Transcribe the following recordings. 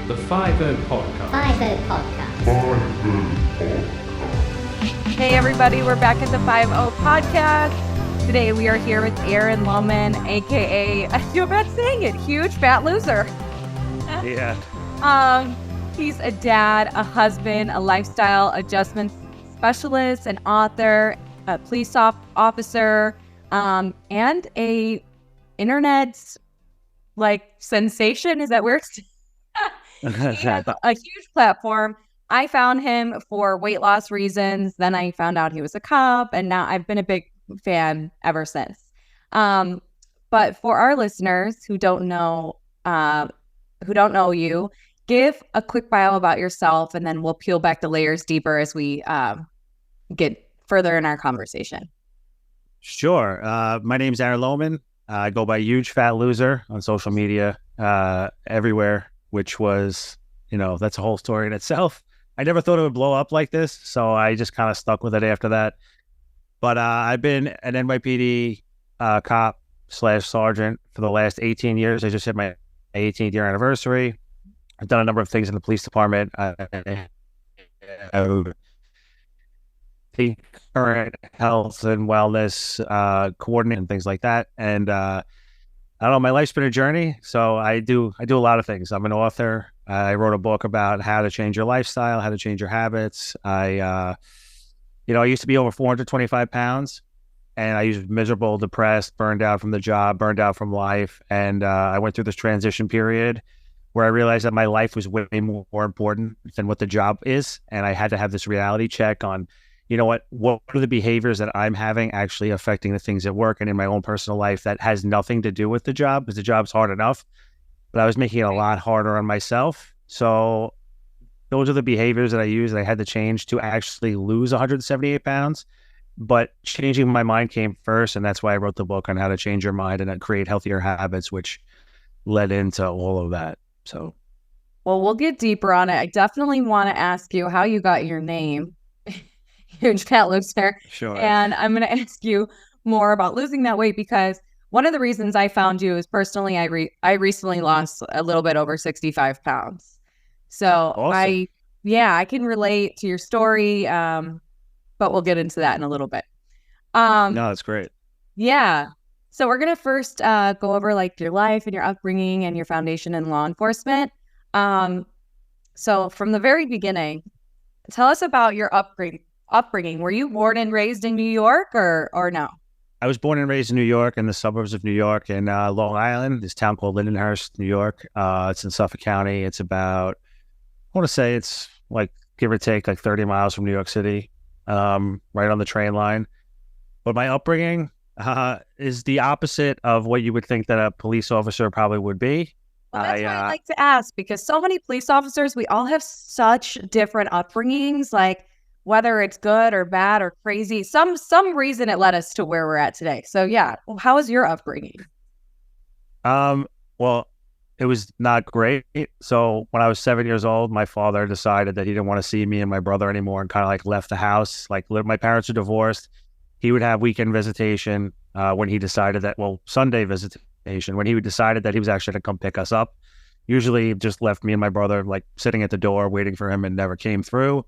The 5 Podcast. 5 Podcast. Hey everybody, we're back at the 5 Podcast. Today we are here with Aaron Lohman, aka, I feel bad saying it, huge fat loser. Yeah. He's a dad, a husband, a lifestyle adjustment specialist, an author, a police officer, and a internet sensation. Is that weird? He has a huge platform. I found him for weight loss reasons. Then I found out he was a cop, and now I've been a big fan ever since. But for our listeners who don't know you, give a quick bio about yourself, and then we'll peel back the layers deeper as we get further in our conversation. Sure. My name's Aaron Lohman. I go by Huge Fat Loser on social media everywhere, which was, that's a whole story in itself. I never thought it would blow up like this, so I just kind of stuck with it after that. But I've been an NYPD cop / sergeant for the last 18 years. I just hit my 18th year anniversary. I've done a number of things in the police department. The current health and wellness coordinator and things like that. And I don't know, my life's been a journey. So I do a lot of things. I'm an author. I wrote a book about how to change your lifestyle, how to change your habits. I used to be over 425 pounds, and I was miserable, depressed, burned out from the job, burned out from life. And I went through this transition period where I realized that my life was way more important than what the job is. And I had to have this reality check on, what are the behaviors that I'm having actually affecting the things at work and in my own personal life that has nothing to do with the job, because the job's hard enough, but I was making it a lot harder on myself. So those are the behaviors that I use that I had to change to actually lose 178 pounds. But changing my mind came first, and that's why I wrote the book on how to change your mind and create healthier habits, which led into all of that. So, well, we'll get deeper on it. I definitely want to ask you how you got your name, Huge Fat Loser. Sure. And I'm going to ask you more about losing that weight, because one of the reasons I found you is personally, I recently lost a little bit over 65 pounds. So awesome. I can relate to your story, but we'll get into that in a little bit. No, that's great. Yeah. So we're going to first go over your life and your upbringing and your foundation in law enforcement. So from the very beginning, tell us about your upbringing. Were you born and raised in New York or no? I was born and raised in New York, in the suburbs of New York, in Long Island, this town called Lindenhurst, New York. It's in Suffolk County. It's about, I want to say it's give or take 30 miles from New York City, right on the train line. But my upbringing is the opposite of what you would think that a police officer probably would be. Well, that's why I like to ask, because so many police officers, we all have such different upbringings, whether it's good or bad or crazy, some reason it led us to where we're at today. So yeah, how was your upbringing? Well, it was not great. So when I was 7 years old, my father decided that he didn't want to see me and my brother anymore, and kind of left the house. My parents were divorced. He would have weekend visitation when he decided that, Sunday visitation, when he decided that he was actually going to come pick us up. Usually just left me and my brother sitting at the door waiting for him and never came through.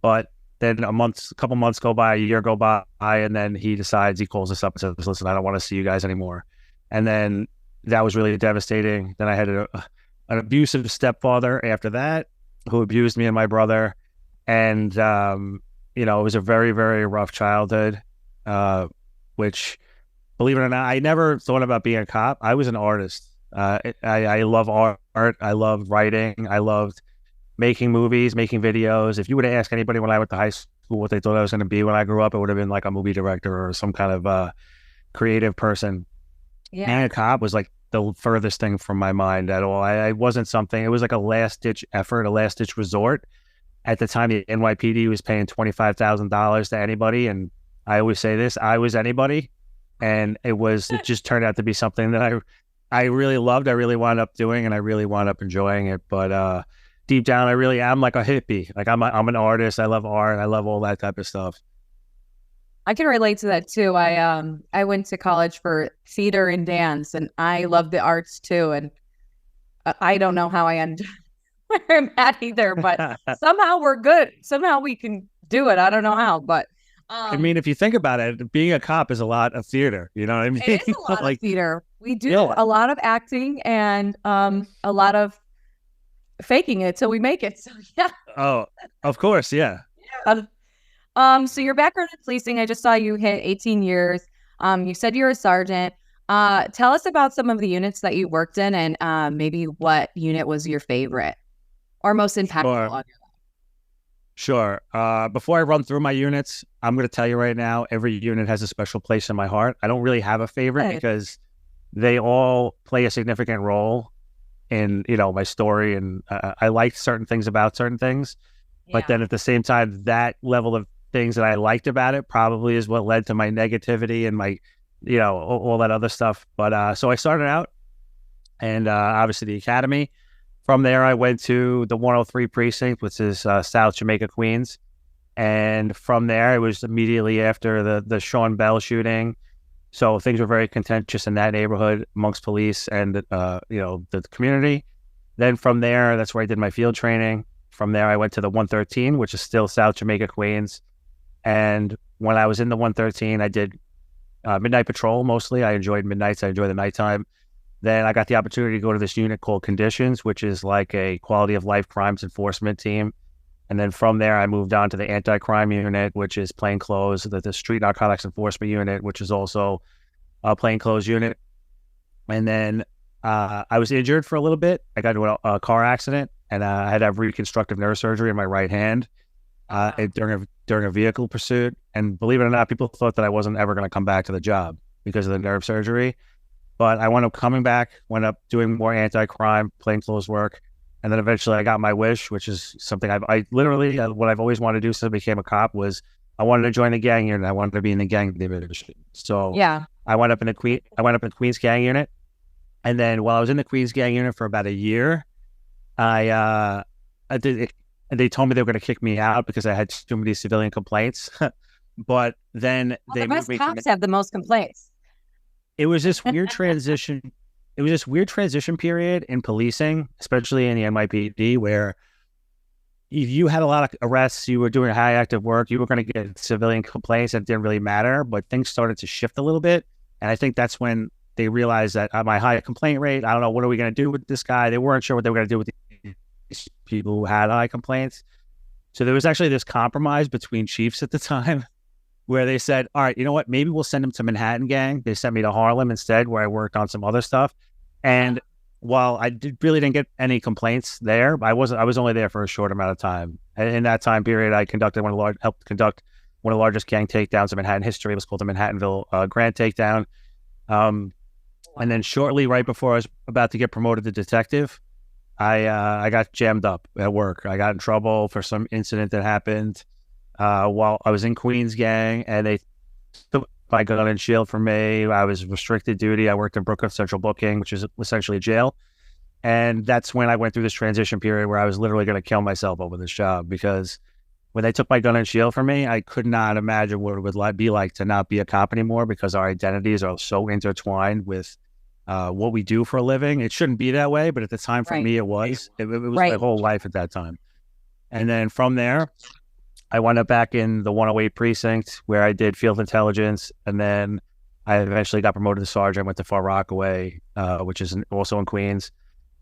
But then a couple months go by, a year go by, and then he calls us up and says, listen, I don't want to see you guys anymore. And then that was really devastating. Then I had an abusive stepfather after that who abused me and my brother. And, it was a very, very rough childhood, which, believe it or not, I never thought about being a cop. I was an artist. I love art. I loved writing. I loved making movies, making videos. If you were to ask anybody when I went to high school what they thought I was going to be when I grew up, it would have been a movie director or some kind of creative person. Yeah. And a cop was the furthest thing from my mind at all. I wasn't something, it was a last-ditch effort, a last-ditch resort. At the time, the NYPD was paying $25,000 to anybody, and I always say this, I was anybody, and it just turned out to be something that I really loved, I really wound up doing, and I really wound up enjoying it. But deep down, I really am a hippie. I'm an artist. I love art. I love all that type of stuff. I can relate to that too. I went to college for theater and dance, and I love the arts too. And I don't know how I ended where I'm at either, but somehow we're good. Somehow we can do it. I don't know how, but I mean, if you think about it, being a cop is a lot of theater. You know what I mean? it is a lot of Like, theater. We do yeah. a lot of acting and a lot of faking it till we make it. So yeah. Oh, of course, yeah. So your background in policing, I just saw you hit 18 years. You said you're a sergeant. Tell us about some of the units that you worked in and maybe what unit was your favorite or most impactful Sure. on your Sure. Before I run through my units, I'm going to tell you right now, every unit has a special place in my heart. I don't really have a favorite life. because they all play a significant role in, my story. And I like certain things about certain things. But then at the same time, that level of things that I liked about it probably is what led to my negativity and my, all that other stuff. But so I started out and obviously the academy. From there, I went to the 103 precinct, which is South Jamaica, Queens. And from there, it was immediately after the Sean Bell shooting. So things were very contentious in that neighborhood amongst police and, the community. Then from there, that's where I did my field training. From there, I went to the 113, which is still South Jamaica, Queens. And when I was in the 113, I did midnight patrol mostly. I enjoyed midnights. I enjoyed the nighttime. Then I got the opportunity to go to this unit called Conditions, which is like a quality of life crimes enforcement team. And then from there, I moved on to the anti-crime unit, which is plainclothes, the street narcotics enforcement unit, which is also a plainclothes unit. And then I was injured for a little bit. I got into a car accident and I had to have reconstructive nerve surgery in my right hand during a vehicle pursuit. And believe it or not, people thought that I wasn't ever going to come back to the job because of the nerve surgery. But I wound up coming back, went up doing more anti-crime, plainclothes work. And then eventually I got my wish, which is something I literally, what I've always wanted to do since I became a cop was I wanted to join the gang unit. I wanted to be in the gang division. So Yeah. I went up in the Queens gang unit. And then while I was in the Queens gang unit for about a year, they told me they were going to kick me out because I had too many civilian complaints. But then The best cops have the most complaints. It was this weird transition. It was this weird transition period in policing, especially in the NYPD, where if you had a lot of arrests, you were doing high active work, you were going to get civilian complaints. It didn't really matter, but things started to shift a little bit. And I think that's when they realized that my high complaint rate, I don't know, what are we going to do with this guy? They weren't sure what they were going to do with these people who had high complaints. So there was actually this compromise between chiefs at the time where they said, all right, you know what, maybe we'll send him to Manhattan gang. They sent me to Harlem instead, where I worked on some other stuff. And while I really didn't get any complaints there, I was only there for a short amount of time. And in that time period, I helped conduct one of the largest gang takedowns in Manhattan history. It was called the Manhattanville Grand Takedown. And then shortly, right before I was about to get promoted to detective, I got jammed up at work. I got in trouble for some incident that happened while I was in Queens gang, and they took my gun and shield from me. I was restricted duty. I worked in Brooklyn Central Booking, which is essentially jail. And that's when I went through this transition period where I was literally going to kill myself over this job, because when they took my gun and shield from me, I could not imagine what it would be like to not be a cop anymore, because our identities are so intertwined with what we do for a living. It shouldn't be that way, but at the time for me, it was. It was my whole life at that time. And then from there, I wound up back in the 108 precinct where I did field intelligence, and then I eventually got promoted to sergeant. I went to Far Rockaway, which is also in Queens,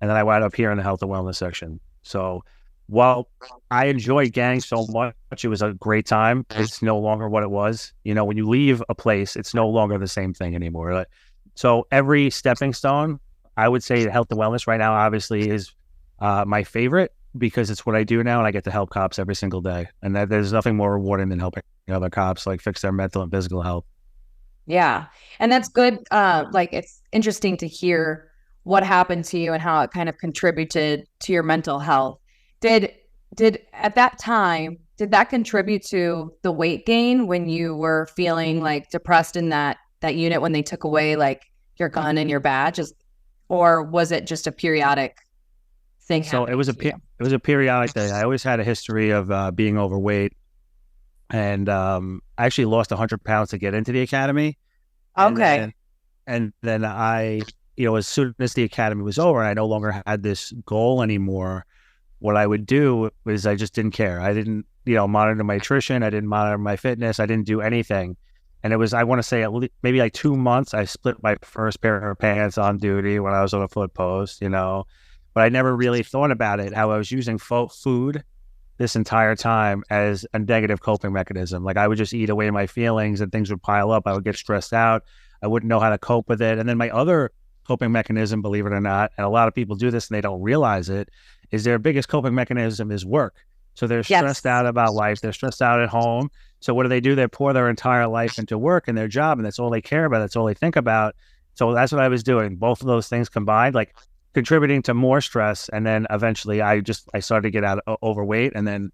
and then I wound up here in the health and wellness section. So while I enjoyed gang so much, it was a great time. It's no longer what it was. When you leave a place, it's no longer the same thing anymore. So every stepping stone, I would say health and wellness right now obviously is my favorite, because it's what I do now, and I get to help cops every single day. And there's nothing more rewarding than helping other cops fix their mental and physical health. Yeah. And that's good. It's interesting to hear what happened to you and how it kind of contributed to your mental health. Did at that time, did that contribute to the weight gain when you were feeling depressed in that unit when they took away your gun and your badge, or was it just a periodic thing? So it was a periodic thing. I always had a history of being overweight, and I actually lost 100 pounds to get into the academy. Okay. And then I, as soon as the academy was over, I no longer had this goal anymore. what I would do was I just didn't care. I didn't, monitor my nutrition. I didn't monitor my fitness. I didn't do anything. And it was, I want to say, maybe like 2 months, I split my first pair of pants on duty when I was on a foot post, but I never really thought about it, how I was using food this entire time as a negative coping mechanism. Like I would just eat away my feelings and things would pile up. I would get stressed out. I wouldn't know how to cope with it. And then my other coping mechanism, believe it or not, and a lot of people do this and they don't realize it, is their biggest coping mechanism is work. So they're stressed out about life. They're stressed out at home. So what do? They pour their entire life into work and their job, and that's all they care about. That's all they think about. So that's what I was doing. Both of those things combined, like contributing to more stress. And then eventually I started to get overweight. And then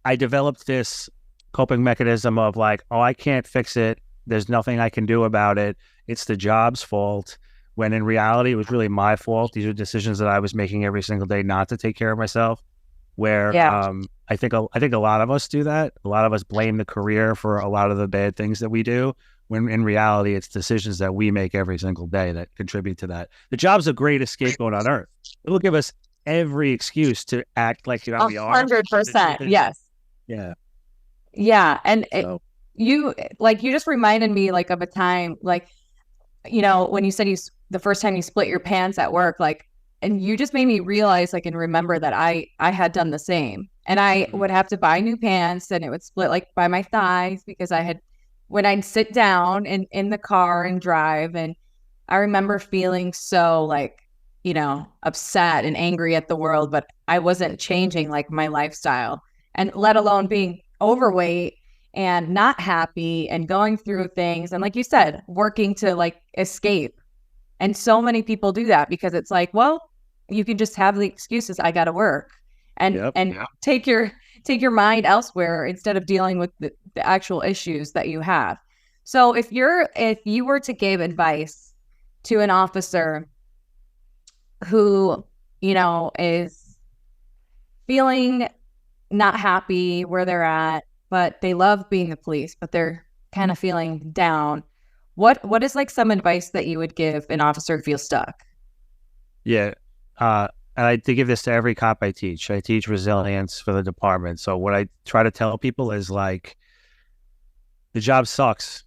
I developed this coping mechanism of like, oh, I can't fix it. There's nothing I can do about it. It's the job's fault. When in reality, it was really my fault. These are decisions that I was making every single day not to take care of myself. Where I think a lot of us do that. A lot of us blame the career for a lot of the bad things that we do, when in reality, it's decisions that we make every single day that contribute to that. The job's a great scapegoat on earth. It will give us every excuse to act like we are. 100%. Yes. Yeah. Yeah. And you just reminded me like of a time, like, when you said the first time you split your pants at work, like, and you just made me realize, like, and remember that I had done the same. And I would have to buy new pants and it would split like by my thighs because when I'd sit down in the car and drive. And I remember feeling so like, upset and angry at the world, but I wasn't changing like my lifestyle, and let alone being overweight and not happy and going through things. And like you said, working to like escape. And so many people do that because it's like, well, you can just have the excuses. I got to work and take your mind elsewhere instead of dealing with the actual issues that you have. So if you were to give advice to an officer who, is feeling not happy where they're at, but they love being the police, but they're kind of feeling down, what is like some advice that you would give an officer who feels stuck? Yeah. And I give this to every cop I teach. I teach resilience for the department. So what I try to tell people is like, the job sucks.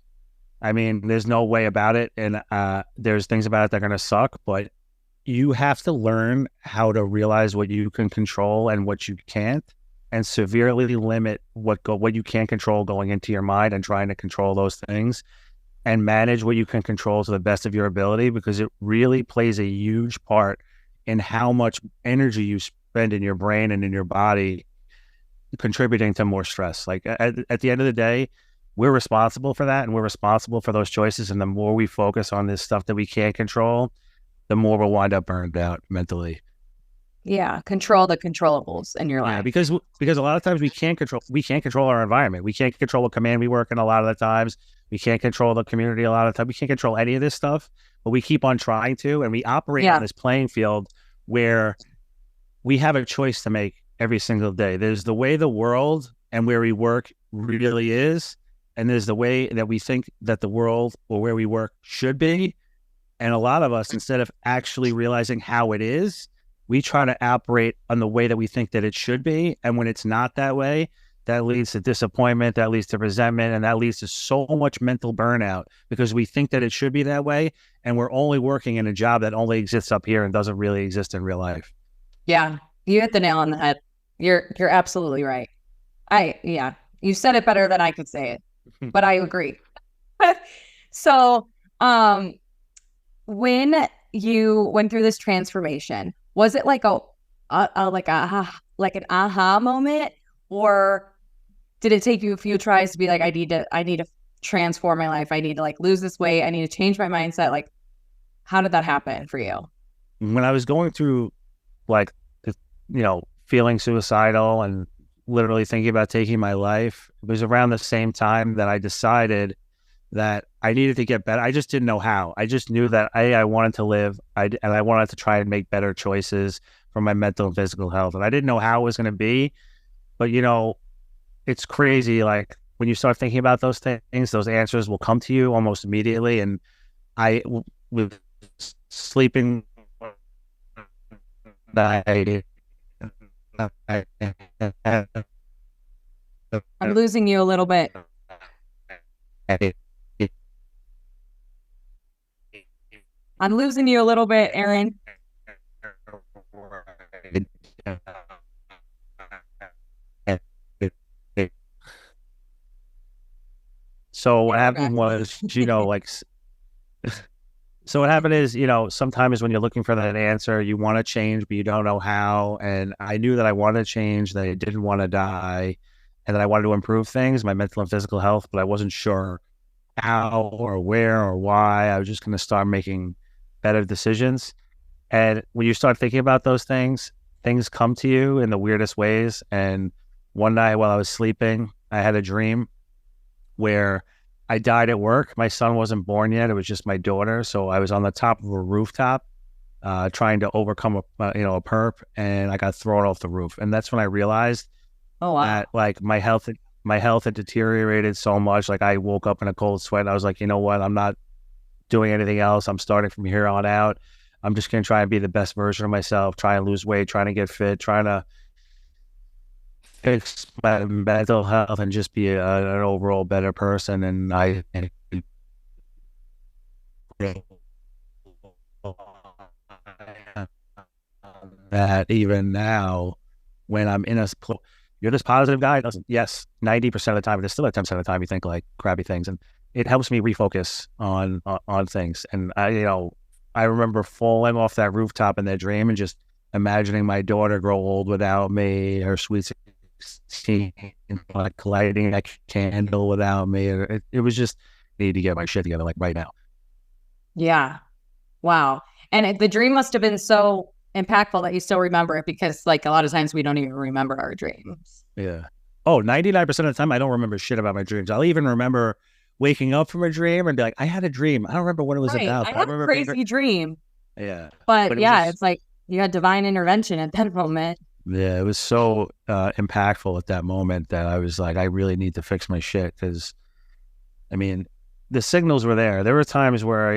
I mean, there's no way about it. And there's things about it that are going to suck, but you have to learn how to realize what you can control and what you can't, and severely limit what you can't control going into your mind and trying to control those things, and manage what you can control to the best of your ability, because it really plays a huge part in how much energy you spend in your brain and in your body contributing to more stress. Like at the end of the day, we're responsible for that, and we're responsible for those choices. And the more we focus on this stuff that we can't control, the more we'll wind up burned out mentally. Yeah, control the controllables in your life. Yeah, because a lot of times we can't control our environment. We can't control what command we work in a lot of the times. We can't control the community a lot of the time. We can't control any of this stuff, but we keep on trying to, and we operate on this playing field where we have a choice to make every single day. There's the way the world and where we work really is, and there's the way that we think that the world or where we work should be. And a lot of us, instead of actually realizing how it is, we try to operate on the way that we think that it should be. And when it's not that way, that leads to disappointment, that leads to resentment, and that leads to so much mental burnout because we think that it should be that way. And we're only working in a job that only exists up here and doesn't really exist in real life. Yeah, you hit the nail on the head. You're absolutely right. You said it better than I could say it, but I agree. So, when you went through this transformation, was it like an aha moment, or did it take you a few tries to be like, I need to transform my life. I need to like lose this weight. I need to change my mindset. Like, how did that happen for you? When I was going through like, feeling suicidal and literally thinking about taking my life, it was around the same time that I decided that I needed to get better. I just didn't know how. I just knew that I wanted to live, and I wanted to try and make better choices for my mental and physical health. And I didn't know how it was going to be, but it's crazy. Like when you start thinking about those things, those answers will come to you almost immediately. And I was sleeping night I'm losing you a little bit. I'm losing you a little bit, Aaron. So what Yeah, we're back. happened was, so what happened is, sometimes when you're looking for that answer, you want to change, but you don't know how. And I knew that I wanted to change, that I didn't want to die, and that I wanted to improve things, my mental and physical health, but I wasn't sure how or where or why. I was just going to start making better decisions. And when you start thinking about those things come to you in the weirdest ways. And one night while I was sleeping, I had a dream where I died at work. My son wasn't born yet. It was just my daughter. So I was on the top of a rooftop trying to overcome a perp, and I got thrown off the roof. And that's when I realized Oh, wow. that like my health had deteriorated so much. Like I woke up in a cold sweat. And I was like, you know what? I'm not doing anything else. I'm starting from here on out. I'm just going to try and be the best version of myself, try and lose weight, trying to get fit, trying to fix my mental health and just be an overall better person. And that even now, when I'm in you're this positive guy. Doesn't Yes, 90% of the time, there's still at 10% of the time you think like crappy things, and it helps me refocus on things. And I remember falling off that rooftop in that dream and just imagining my daughter grow old without me, her sweet 16, like lighting that candle without me. It was just, need to get my shit together like right now. Yeah. Wow. And the dream must have been so impactful that you still remember it, because like a lot of times we don't even remember our dreams. Yeah. Oh, 99% of the time I don't remember shit about my dreams. I'll even remember waking up from a dream and be like, I had a dream. I don't remember what it was about. I had a crazy dream. Yeah. But yeah, it's like you had divine intervention at that moment. Yeah, it was so impactful at that moment that I was like, I really need to fix my shit, because, I mean, the signals were there. There were times where,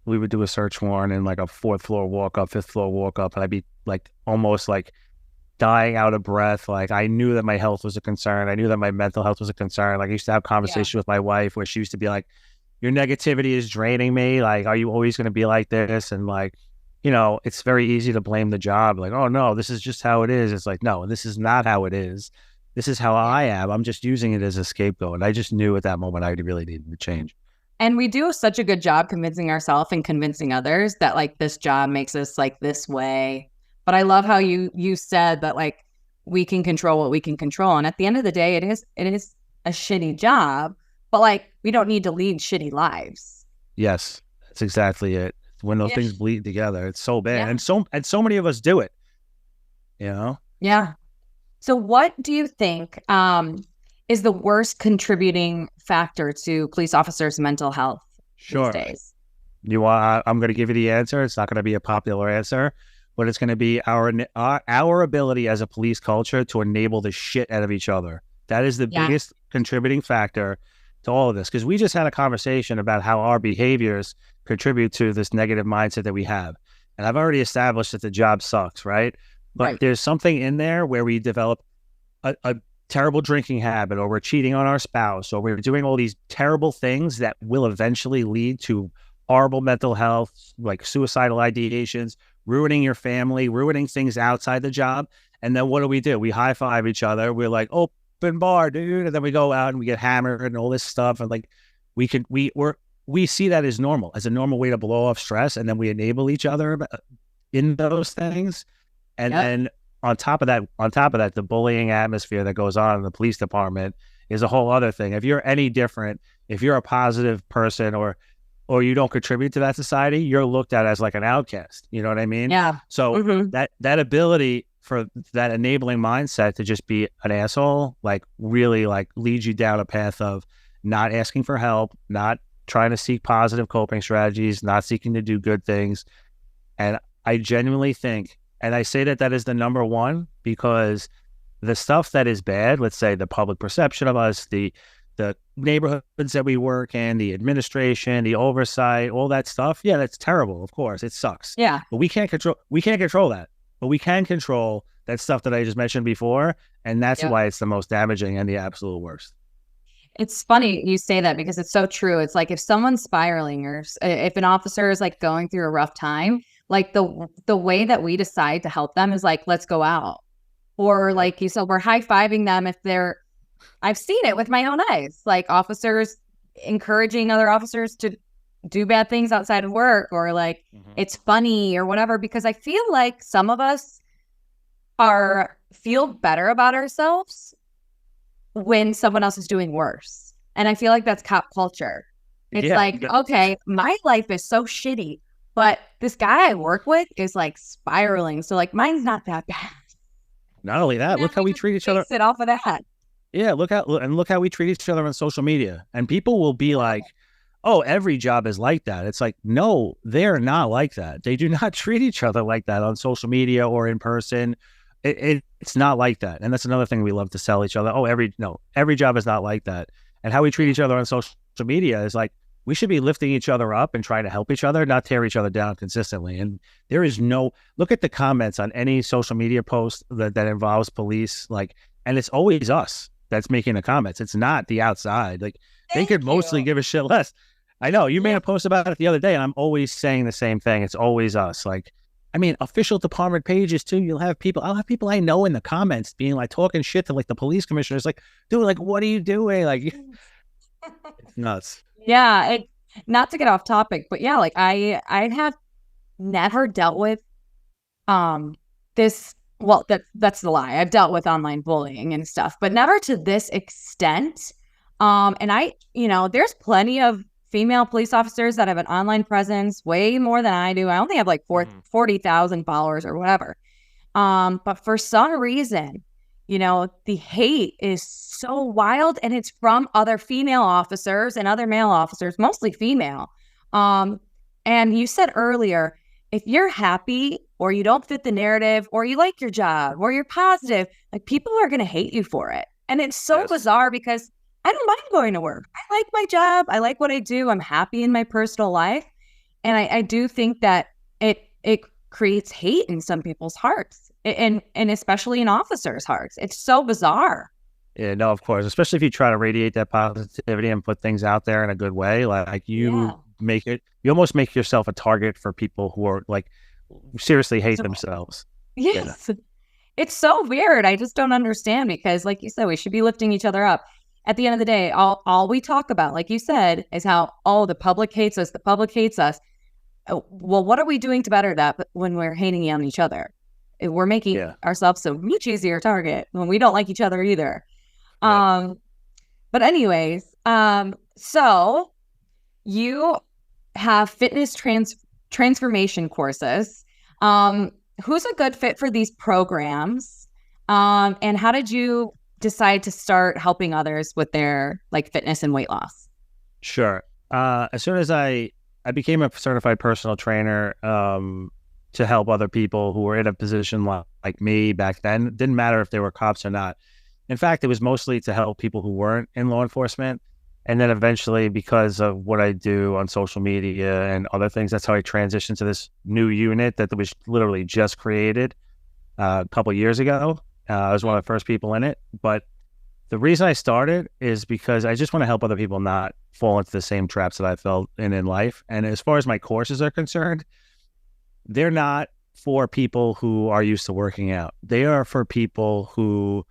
we would do a search warrant in like a 4th floor walk up, 5th floor walk up, and I'd be like almost like dying out of breath. Like I knew that my health was a concern. I knew that my mental health was a concern. Like I used to have conversations with my wife where she used to be like, your negativity is draining me. Like, are you always going to be like this? And like, it's very easy to blame the job. Like, oh no, this is just how it is. It's like, no, this is not how it is. This is how I am. I'm just using it as a scapegoat. And I just knew at that moment I really needed to change. And we do such a good job convincing ourselves and convincing others that like this job makes us like this way. But I love how you said that like we can control what we can control. And at the end of the day, it is a shitty job, but like we don't need to lead shitty lives. Yes, that's exactly it. When those things bleed together, it's so bad. And so many of us do it. Yeah. So what do you think is the worst contributing factor to police officers' mental health these days? I'm going to give you the answer. It's not going to be a popular answer, but it's going to be our ability as a police culture to enable the shit out of each other. That is the biggest contributing factor to all of this, because we just had a conversation about how our behaviors contribute to this negative mindset that we have. And I've already established that the job sucks, right? But there's something in there where we develop a terrible drinking habit, or we're cheating on our spouse, or we're doing all these terrible things that will eventually lead to horrible mental health, like suicidal ideations, ruining your family, ruining things outside the job. And then what do? We high five each other. We're like, open bar, dude. And then we go out and we get hammered and all this stuff. And like, we see that as normal, as a normal way to blow off stress. And then we enable each other in those things. And then on top of that, the bullying atmosphere that goes on in the police department is a whole other thing. If you're any different, if you're a positive person or you don't contribute to that society, you're looked at as like an outcast. You know what I mean? Yeah. So that ability for that enabling mindset to just be an asshole, like really like leads you down a path of not asking for help, not trying to seek positive coping strategies, not seeking to do good things. And I genuinely think, and I say that is the number one, because the stuff that is bad, let's say the public perception of us, the neighborhoods that we work in, the administration, the oversight, all that stuff. Yeah, that's terrible. Of course, it sucks. Yeah. But we can't control that. but we can control that stuff that I just mentioned before. And that's Yep. why it's the most damaging and the absolute worst. It's funny you say that because it's so true. It's like if someone's spiraling or if an officer is like going through a rough time, like the way that we decide to help them is like, let's go out. Or Yep. like you said, we're high-fiving them if they're I've seen it with my own eyes, like officers encouraging other officers to do bad things outside of work or like Mm-hmm. it's funny or whatever, because I feel like some of us are feel better about ourselves when someone else is doing worse. And I feel like that's cop culture. It's Yeah. like, okay, my life is so shitty, but this guy I work with is like spiraling. So like mine's not that bad. Not only And that, then look how we we just treat each other. base it off of that. Yeah, look how we treat each other on social media. And people will be like, "Oh, every job is like that." It's like, no, they're not like that. They do not treat each other like that on social media or in person. It's not like that. And that's another thing we love to sell each other. Oh, every job is not like that. And how we treat each other on social media is like we should be lifting each other up and trying to help each other, not tear each other down consistently. And there is no look at the comments on any social media post that involves police, like, and it's always us that's making the comments. It's not the outside. Like they Thank could mostly you. give a shit less. I know you made Yeah. a post about it the other day, and I'm always saying the same thing. It's always us. Like, I mean, official department pages too. I'll have people I know in the comments being like talking shit to like the police commissioners, like, dude, like, what are you doing? Like, it's nuts. Yeah, not to get off topic, but yeah, like I have never dealt with um this well that's the lie. I've dealt with online bullying and stuff, but never to this extent. And there's plenty of female police officers that have an online presence way more than I do. I only have like 40,000 followers or whatever. But for some reason, the hate is so wild and it's from other female officers and other male officers, mostly female. Um, and you said earlier, if you're happy or you don't fit the narrative or you like your job or you're positive, like people are going to hate you for it. And it's so Yes. bizarre because I don't mind going to work. I like my job. I like what I do. I'm happy in my personal life. And I do think that it creates hate in some people's hearts and especially in officers' hearts. It's so bizarre. Yeah, no, of course. Especially if you try to radiate that positivity and put things out there in a good way, like Yeah. you almost make yourself a target for people who are like seriously hate So, themselves. Yeah. yes. It's so weird. I just don't understand because, like you said, we should be lifting each other up. At the end of the day, all we talk about, like you said, is how, oh, the public hates us. The public hates us. Well, what are we doing to better that when we're hating on each other? We're making Yeah. ourselves a much easier target when we don't like each other either. Yep. But anyways, so you have transformation courses. Who's a good fit for these programs? And how did you decide to start helping others with their like fitness and weight loss? Sure. As soon as I became a certified personal trainer, to help other people who were in a position like me back then. It didn't matter if they were cops or not. In fact, it was mostly to help people who weren't in law enforcement. And then eventually, because of what I do on social media and other things, that's how I transitioned to this new unit that was literally just created a couple of years ago. I was one of the first people in it. But the reason I started is because I just want to help other people not fall into the same traps that I fell in life. And as far as my courses are concerned, they're not for people who are used to working out. They are for people who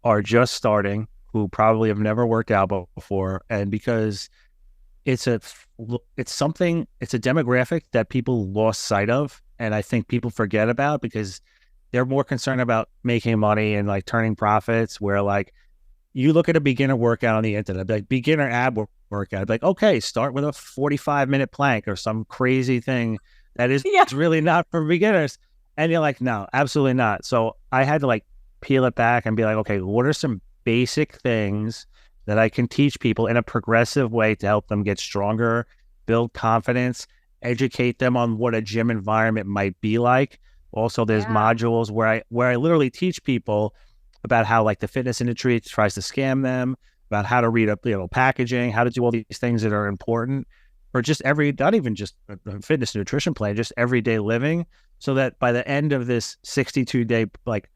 are just starting, who probably have never worked out before. And because it's a demographic that people lost sight of. And I think people forget about because they're more concerned about making money and like turning profits, where like you look at a beginner workout on the internet, like beginner ab workout, like, okay, start with a 45-minute plank or some crazy thing that is Yeah. it's really not for beginners. And you're like, no, absolutely not. So I had to like peel it back and be like, okay, what are some basic things that I can teach people in a progressive way to help them get stronger, build confidence, educate them on what a gym environment might be like. Also, there's Yeah. modules where I literally teach people about how like the fitness industry tries to scam them, about how to read up, packaging, how to do all these things that are important or just not even just a fitness nutrition plan, just everyday living, so that by the end of this 62-day like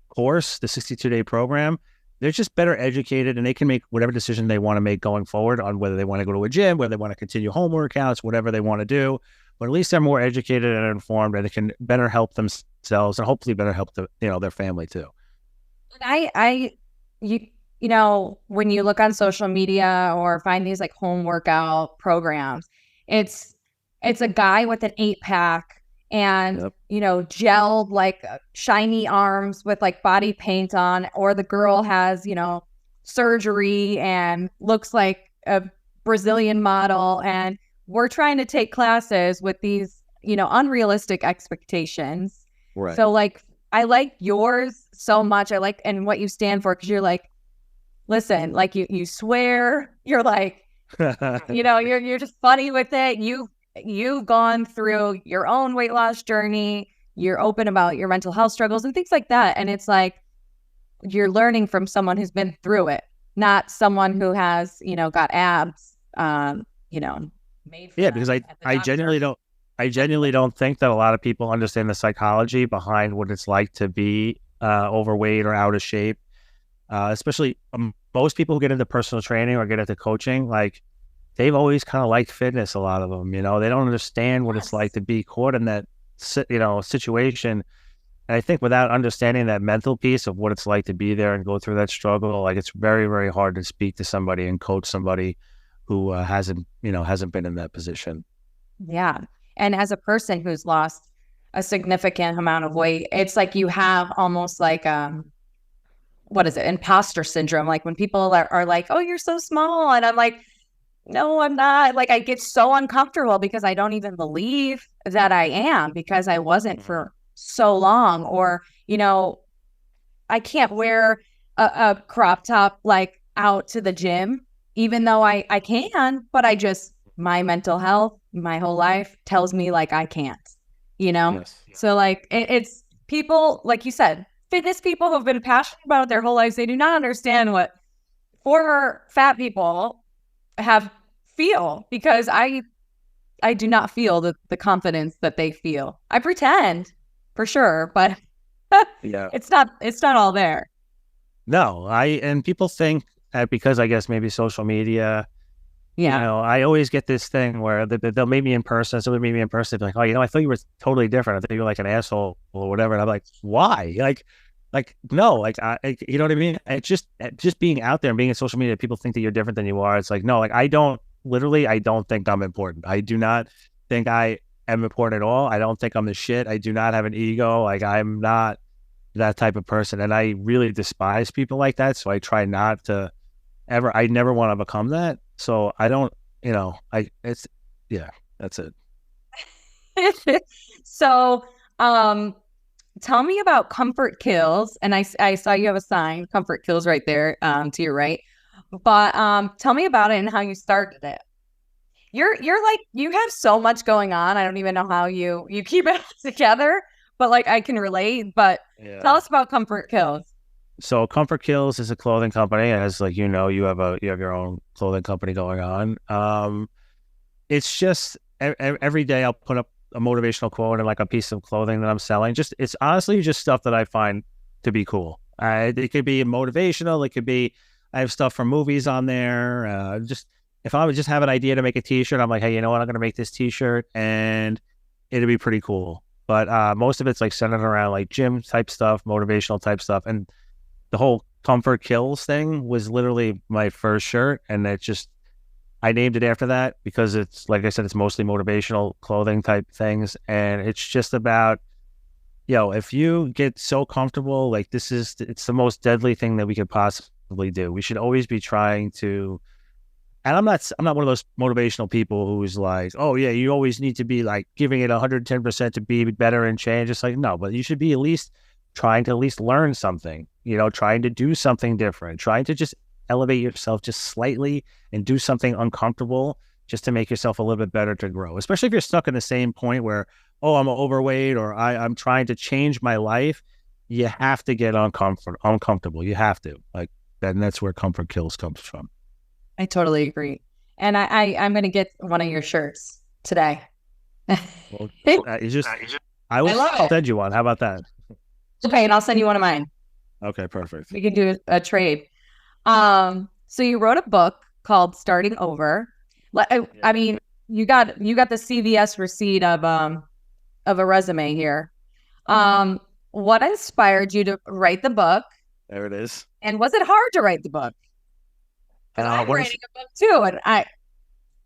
course, the 62-day program, they're just better educated and they can make whatever decision they want to make going forward on whether they want to go to a gym, whether they want to continue home workouts, whatever they want to do. But at least they're more educated and informed, and they can better help themselves and hopefully better help their family too. You know, when you look on social media or find these like home workout programs, it's a guy with an 8-pack and, Yep. you know, gelled like shiny arms with like body paint on, or the girl has, you know, surgery and looks like a Brazilian model. And we're trying to take classes with these, you know, unrealistic expectations. Right. So like, I like yours so much. I like, and what you stand for, because you're like, listen, like you swear, you're like, you know, you're just funny with it. You've gone through your own weight loss journey. You're open about your mental health struggles and things like that. And it's like, you're learning from someone who's been through it, not someone who has, you know, got abs, you know, made for Yeah, them because at the I doctor. genuinely don't think that a lot of people understand the psychology behind what it's like to be overweight or out of shape. Especially most people who get into personal training or get into coaching, like they've always kind of liked fitness. A lot of them, you know, they don't understand what it's like to be caught in that, situation. And I think without understanding that mental piece of what it's like to be there and go through that struggle, like it's very, very hard to speak to somebody and coach somebody who hasn't been in that position. Yeah. And as a person who's lost a significant amount of weight, it's like you have almost like what is it, imposter syndrome, like when people are like, oh, you're so small, and I'm like, no, I'm not. Like I get so uncomfortable because I don't even believe that I am, because I wasn't for so long. Or, you know, I can't wear a crop top like out to the gym, even though I can, but my mental health, my whole life tells me like I can't, you know? Yes. So like it's people, like you said, fitness people who've been passionate about it their whole lives. They do not understand what former fat people feel, because I do not feel the confidence that they feel. I pretend for sure, but Yeah. it's not all there. No, and people think that because I guess maybe social media, Yeah. you know, I always get this thing where they'll meet me in person. Somebody meet me in person, they're like, oh, you know, I thought you were totally different. I thought you were like an asshole or whatever. And I'm like, why? Like, no, like, you know what I mean? It's just being out there and being in social media, people think that you're different than you are. It's like, no, like, I don't think I'm important. I do not think I am important at all. I don't think I'm the shit. I do not have an ego. Like, I'm not that type of person. And I really despise people like that. So I try not to I never want to become that. So I don't, that's it. So, tell me about Comfort Kills. And I saw you have a sign, Comfort Kills, right there, to your right. But tell me about it and how you started it. You're like, you have so much going on. I don't even know how you keep it together, but like I can relate. But tell us about Comfort Kills. So Comfort Kills is a clothing company. As like, you have your own clothing company going on. It's just every day I'll put up a motivational quote and like a piece of clothing that I'm selling. It's honestly just stuff that I find to be cool. It could be motivational. It could be, I have stuff from movies on there. Just if I would just have an idea to make a t-shirt, I'm like, hey, you know what? I'm going to make this t-shirt and it'll be pretty cool. But most of it's like centered around like gym type stuff, motivational type stuff. And the whole Comfort Kills thing was literally my first shirt. And I named it after that because it's, like I said, it's mostly motivational clothing type things. And it's just about, if you get so comfortable, like it's the most deadly thing that we could possibly do. We should always be trying to, and I'm not one of those motivational people who's like, oh yeah, you always need to be like giving it 110% to be better and change. It's like, no, but you should be at least trying to at least learn something, trying to do something different, trying to just elevate yourself just slightly and do something uncomfortable just to make yourself a little bit better to grow. Especially if you're stuck in the same point where, oh, I'm overweight or I'm trying to change my life. You have to get uncomfortable. You have to, like, and that's where Comfort Kills comes from. I totally agree. And I'm going to get one of your shirts today. Well, I I will love it. send you one. How about that? Okay, and I'll send you one of mine. Okay, perfect. We can do a trade. So you wrote a book called Starting Over. I mean, you got the CVS receipt of a resume here. What inspired you to write the book? There it is. And was it hard to write the book? Because I'm writing a book too, and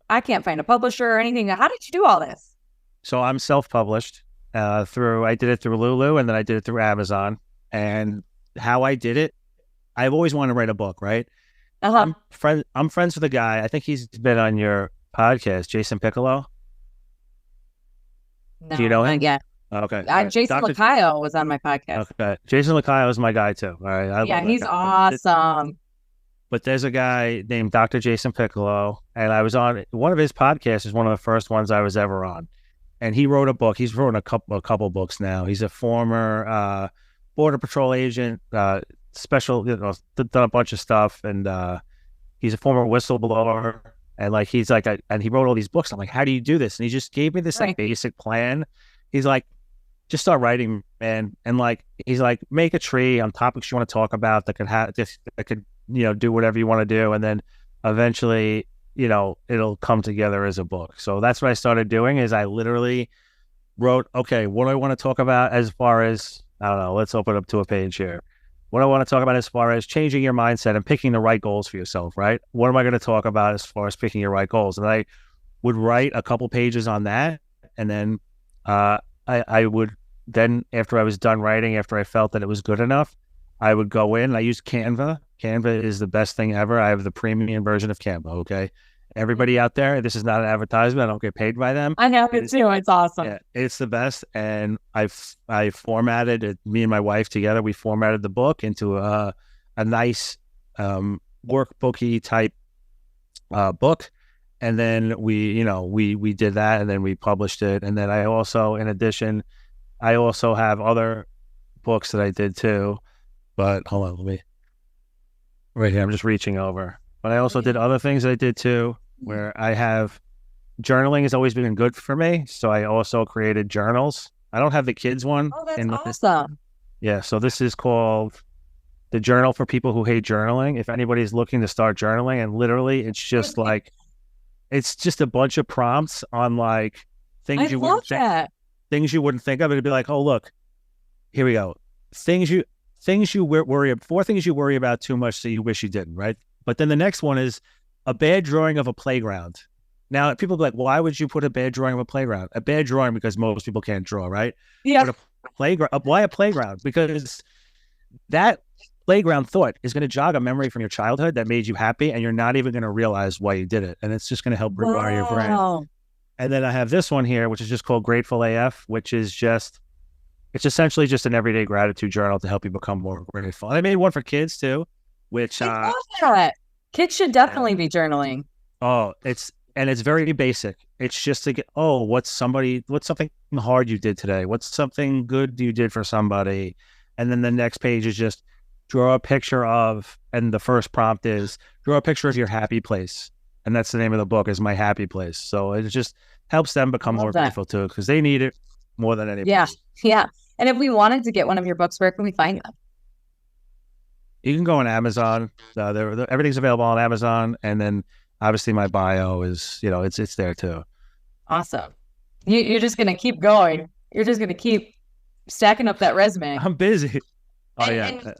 I can't find a publisher or anything. How did you do all this? So I'm self-published I did it through Lulu, and then I did it through Amazon. And how I did it, I've always wanted to write a book, right? Uh-huh. I'm friends with a guy. I think he's been on your podcast, Jason Piccolo. No, Do you know him? not yet. Okay. Jason Lacayo was on my podcast. Okay. Jason Lacayo is my guy too. All right. Yeah, he's awesome. But there's a guy named Dr. Jason Piccolo, and I was on one of his podcasts. Is one of the first ones I was ever on, and he wrote a book. He's written a couple books now. He's a former border patrol agent, special, done a bunch of stuff, and he's a former whistleblower. And like and he wrote all these books. I'm like, how do you do this? And he just gave me this like basic plan. He's like, just start writing, man. And like, he's like, make a tree on topics you want to talk about that could do whatever you want to do. And then eventually, it'll come together as a book. So that's what I started doing is I literally wrote, okay, what do I want to talk about as far as, I don't know, let's open up to a page here. What I want to talk about as far as changing your mindset and picking the right goals for yourself, right? What am I going to talk about as far as picking your right goals? And I would write a couple pages on that. And then I would then, after I was done writing, after I felt that it was good enough, I would go in. I use Canva. Canva is the best thing ever. I have the premium version of Canva, okay? Everybody out there, this is not an advertisement. I don't get paid by them. I have it too. It's awesome. Yeah, it's the best. And I formatted it, me and my wife together, we formatted the book into a nice workbooky type book. And then we did that, and then we published it. And then I also, in addition, I also have other books that I did too. But hold on, right here, I'm just reaching over. But I also did other things that I did too, where I have journaling has always been good for me. So I also created journals. I don't have the kids one. Oh, that's awesome. Yeah. So this is called the Journal for People Who Hate Journaling. If anybody's looking to start journaling, and literally it's just like, it's just a bunch of prompts on like things you wouldn't think of. It'd be like, oh, look, here we go. Four things you worry about too much that you wish you didn't, right? But then the next one is a bad drawing of a playground. Now, people be like, why would you put a bad drawing of a playground? A bad drawing because most people can't draw, right? Yeah. But a playground, why a playground? Because that playground thought is going to jog a memory from your childhood that made you happy, and you're not even going to realize why you did it. And it's just going to help rewire your brain. And then I have this one here, which is just called Grateful AF, which is it's essentially just an everyday gratitude journal to help you become more grateful. And I made one for kids too, which I love that. Kids should definitely be journaling. Oh, it's very basic. It's just to get, what's something hard you did today? What's something good you did for somebody? And then the next page is just draw a picture of, and the first prompt is draw a picture of your happy place. And that's the name of the book, is My Happy Place. So it just helps them become more grateful too, because they need it more than anybody. Yeah. Yeah. And if we wanted to get one of your books, where can we find them? You can go on Amazon. Everything's available on Amazon. And then obviously my bio is, it's there too. Awesome. You're just going to keep going. You're just going to keep stacking up that resume. I'm busy. I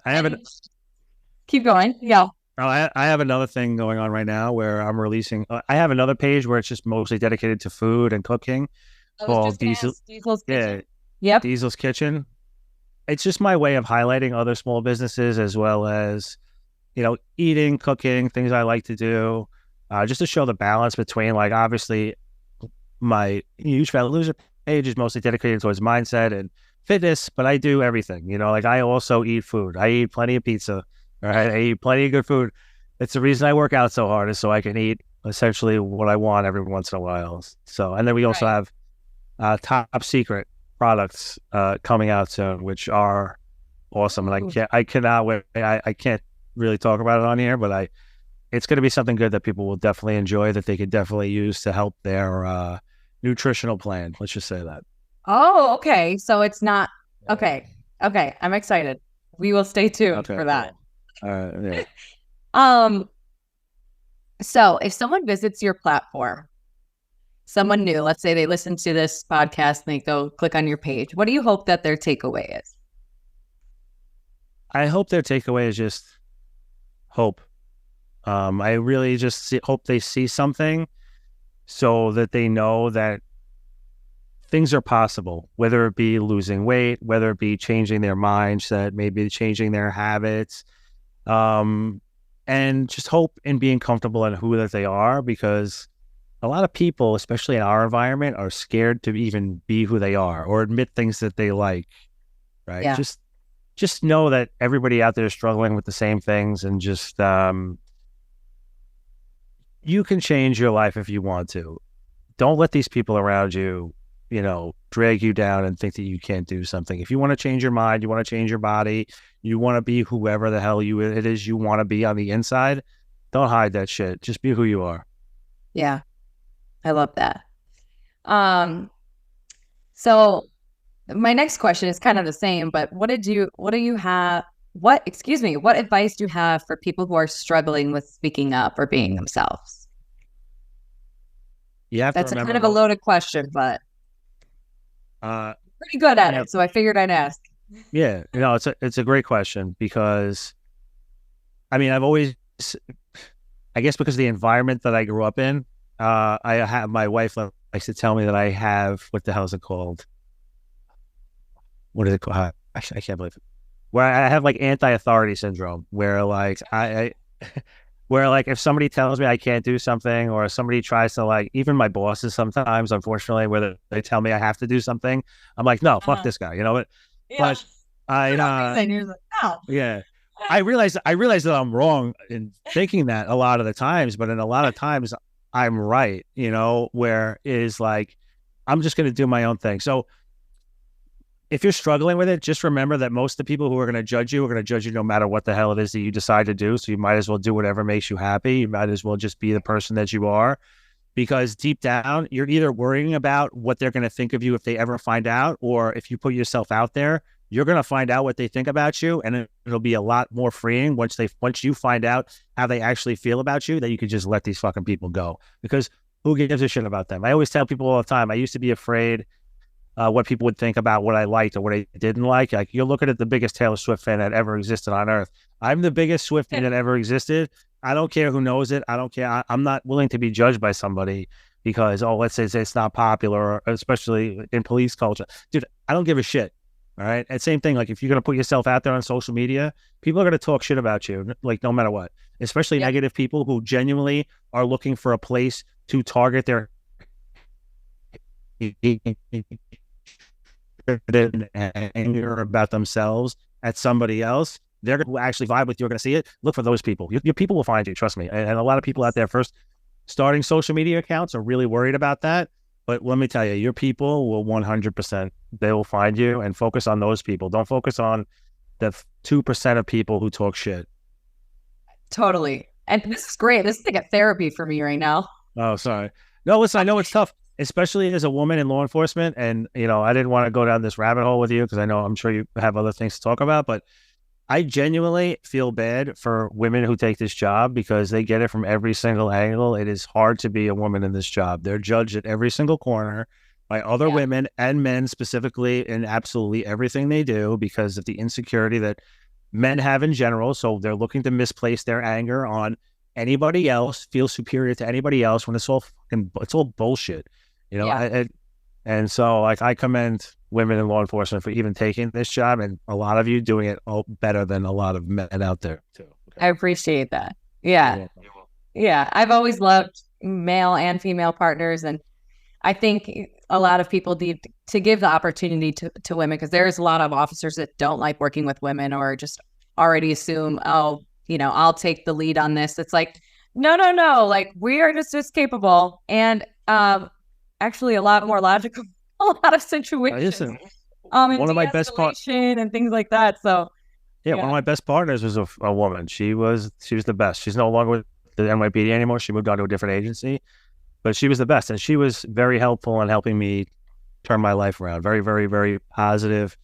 haven't. Keep going. Yeah. I have another thing going on right now where I'm releasing. I have another page where it's just mostly dedicated to food and cooking, called Diesel's Kitchen. Yep. Diesel's Kitchen. It's just my way of highlighting other small businesses, as well as, eating, cooking, things I like to do, just to show the balance between, like, obviously my Huge Fat Loser page is mostly dedicated towards mindset and fitness, but I do everything, like I also eat food. I eat plenty of pizza, right? I eat plenty of good food. It's the reason I work out so hard, is so I can eat essentially what I want every once in a while. So, and then we also have top secret products coming out soon, which are awesome. And I cannot wait. I can't really talk about it on here, but it's going to be something good that people will definitely enjoy, that they could definitely use to help their nutritional plan. Let's just say that. Oh, okay. So it's not okay. Okay, I'm excited. We will stay tuned Okay, for that. cool. Yeah. Um, so if someone visits your platform, someone new, let's say they listen to this podcast and they go click on your page, what do you hope that their takeaway is? I hope their takeaway is just hope. I really just hope they see something so that they know that things are possible, whether it be losing weight, whether it be changing their mindset, maybe changing their habits, and just hope in being comfortable in who that they are, because a lot of people, especially in our environment, are scared to even be who they are or admit things that they like, right? Yeah. Just know that everybody out there is struggling with the same things, and just you can change your life if you want to. Don't let these people around you, drag you down and think that you can't do something. If you want to change your mind, you want to change your body, you want to be whoever the hell it is you want to be on the inside, don't hide that shit. Just be who you are. Yeah. I love that. So my next question is kind of the same, but what advice do you have for people who are struggling with speaking up or being themselves? That's kind of a loaded question, but pretty good at it. So I figured I'd ask. Yeah, it's a great question, because I mean, I guess because of the environment that I grew up in, my wife likes to tell me that I have, what the hell is it called? What is it called? I can't believe it. Where I have like anti-authority syndrome, where like where like if somebody tells me I can't do something, or somebody tries to, like, even my bosses sometimes, unfortunately, where they tell me I have to do something, I'm like, no, fuck this guy, But Yeah. yeah, I realize that I'm wrong in thinking that a lot of the times, but in a lot of times I'm right, where it is like, I'm just going to do my own thing. So if you're struggling with it, just remember that most of the people who are going to judge you are going to judge you no matter what the hell it is that you decide to do. So you might as well do whatever makes you happy. You might as well just be the person that you are, because deep down, you're either worrying about what they're going to think of you if they ever find out, or if you put yourself out there, you're going to find out what they think about you. And it'll be a lot more freeing once you find out how they actually feel about you, that you could just let these fucking people go, because who gives a shit about them? I always tell people all the time, I used to be afraid what people would think about what I liked or what I didn't like. Like, you're looking at the biggest Taylor Swift fan that ever existed on earth. I'm the biggest Swiftie that ever existed. I don't care who knows it. I don't care. I'm not willing to be judged by somebody because, let's say it's not popular, especially in police culture. Dude, I don't give a shit. All right. And same thing, like, if you're going to put yourself out there on social media, people are going to talk shit about you, like, no matter what, especially negative people who genuinely are looking for a place to target their anger about themselves at somebody else. They're going to actually vibe with you. You're going to see it. Look for those people. Your people will find you. Trust me. And a lot of people out there first starting social media accounts are really worried about that. But let me tell you, your people will 100%, they will find you, and focus on those people. Don't focus on the 2% of people who talk shit. Totally. And this is great. This is like a therapy for me right now. Oh, sorry. No, listen, I know it's tough, especially as a woman in law enforcement. And, I didn't want to go down this rabbit hole with you, because I'm sure you have other things to talk about, but I genuinely feel bad for women who take this job, because they get it from every single angle. It is hard to be a woman in this job. They're judged at every single corner by other women and men specifically in absolutely everything they do, because of the insecurity that men have in general. So they're looking to misplace their anger on anybody else, feel superior to anybody else, when it's all bullshit, And so, like, I commend women in law enforcement for even taking this job, and a lot of you doing it better than a lot of men out there too. Okay. I appreciate that. Yeah. I've always loved male and female partners, and I think a lot of people need to give the opportunity to women, because there's a lot of officers that don't like working with women, or just already assume, I'll take the lead on this. It's like, no. Like, we are just as capable, and actually a lot more logical, a lot of situations. One of my best partners and things like that. So one of my best partners was a woman. She was the best. She's no longer with the NYPD anymore. She moved on to a different agency, but she was the best. And she was very helpful in helping me turn my life around. Very, very, very positive,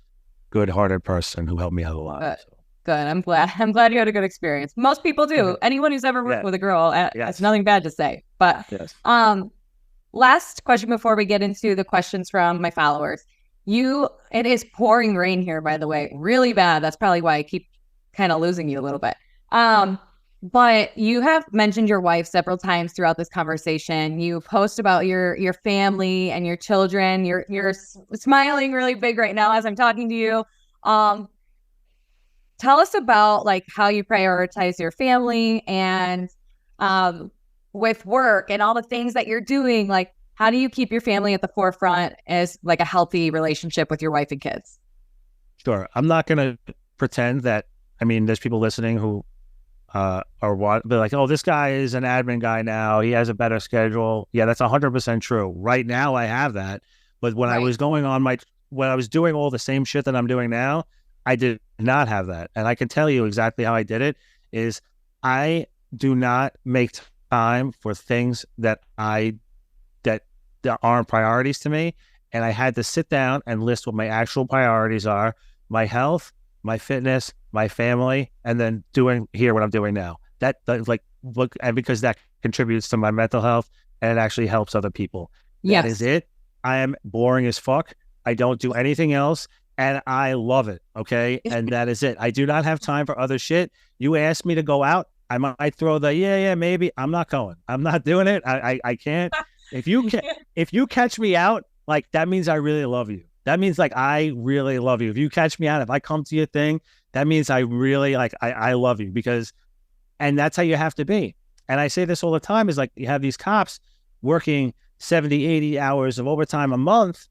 good-hearted person who helped me out a lot. Good. Good. I'm glad you had a good experience. Most people do. Anyone who's ever worked with a girl has nothing bad to say. But last question before we get into the questions from my followers. It is pouring rain here, by the way, really bad. That's probably why I keep kind of losing you a little bit. But you have mentioned your wife several times throughout this conversation. You post about your family and your children. You're smiling really big right now as I'm talking to you. Tell us about like how you prioritize your family and with work and all the things that you're doing. Like, how do you keep your family at the forefront as like a healthy relationship with your wife and kids? Sure. I'm not going to pretend that, I mean, there's people listening who are they're like, oh, this guy is an admin guy now. He has a better schedule. Yeah, that's 100% true. Right now I have that. But when I was when I was doing all the same shit that I'm doing now, I did not have that. And I can tell you exactly how I did it is I do not make time for things that aren't priorities to me. And I had to sit down and list what my actual priorities are: my health, my fitness, my family, and then doing here what I'm doing now. That like, look, and because that contributes to my mental health and it actually helps other people. That is it. I am boring as fuck. I don't do anything else. And I love it. Okay. And that is it. I do not have time for other shit. You ask me to go out, I might throw the, maybe. I'm not going. I'm not doing it. I can't. If you catch me out, like, that means I really love you. That means like, I really love you. If you catch me out, if I come to your thing, that means I really like, I love you and that's how you have to be. And I say this all the time is like, you have these cops working 70, 80 hours of overtime a month.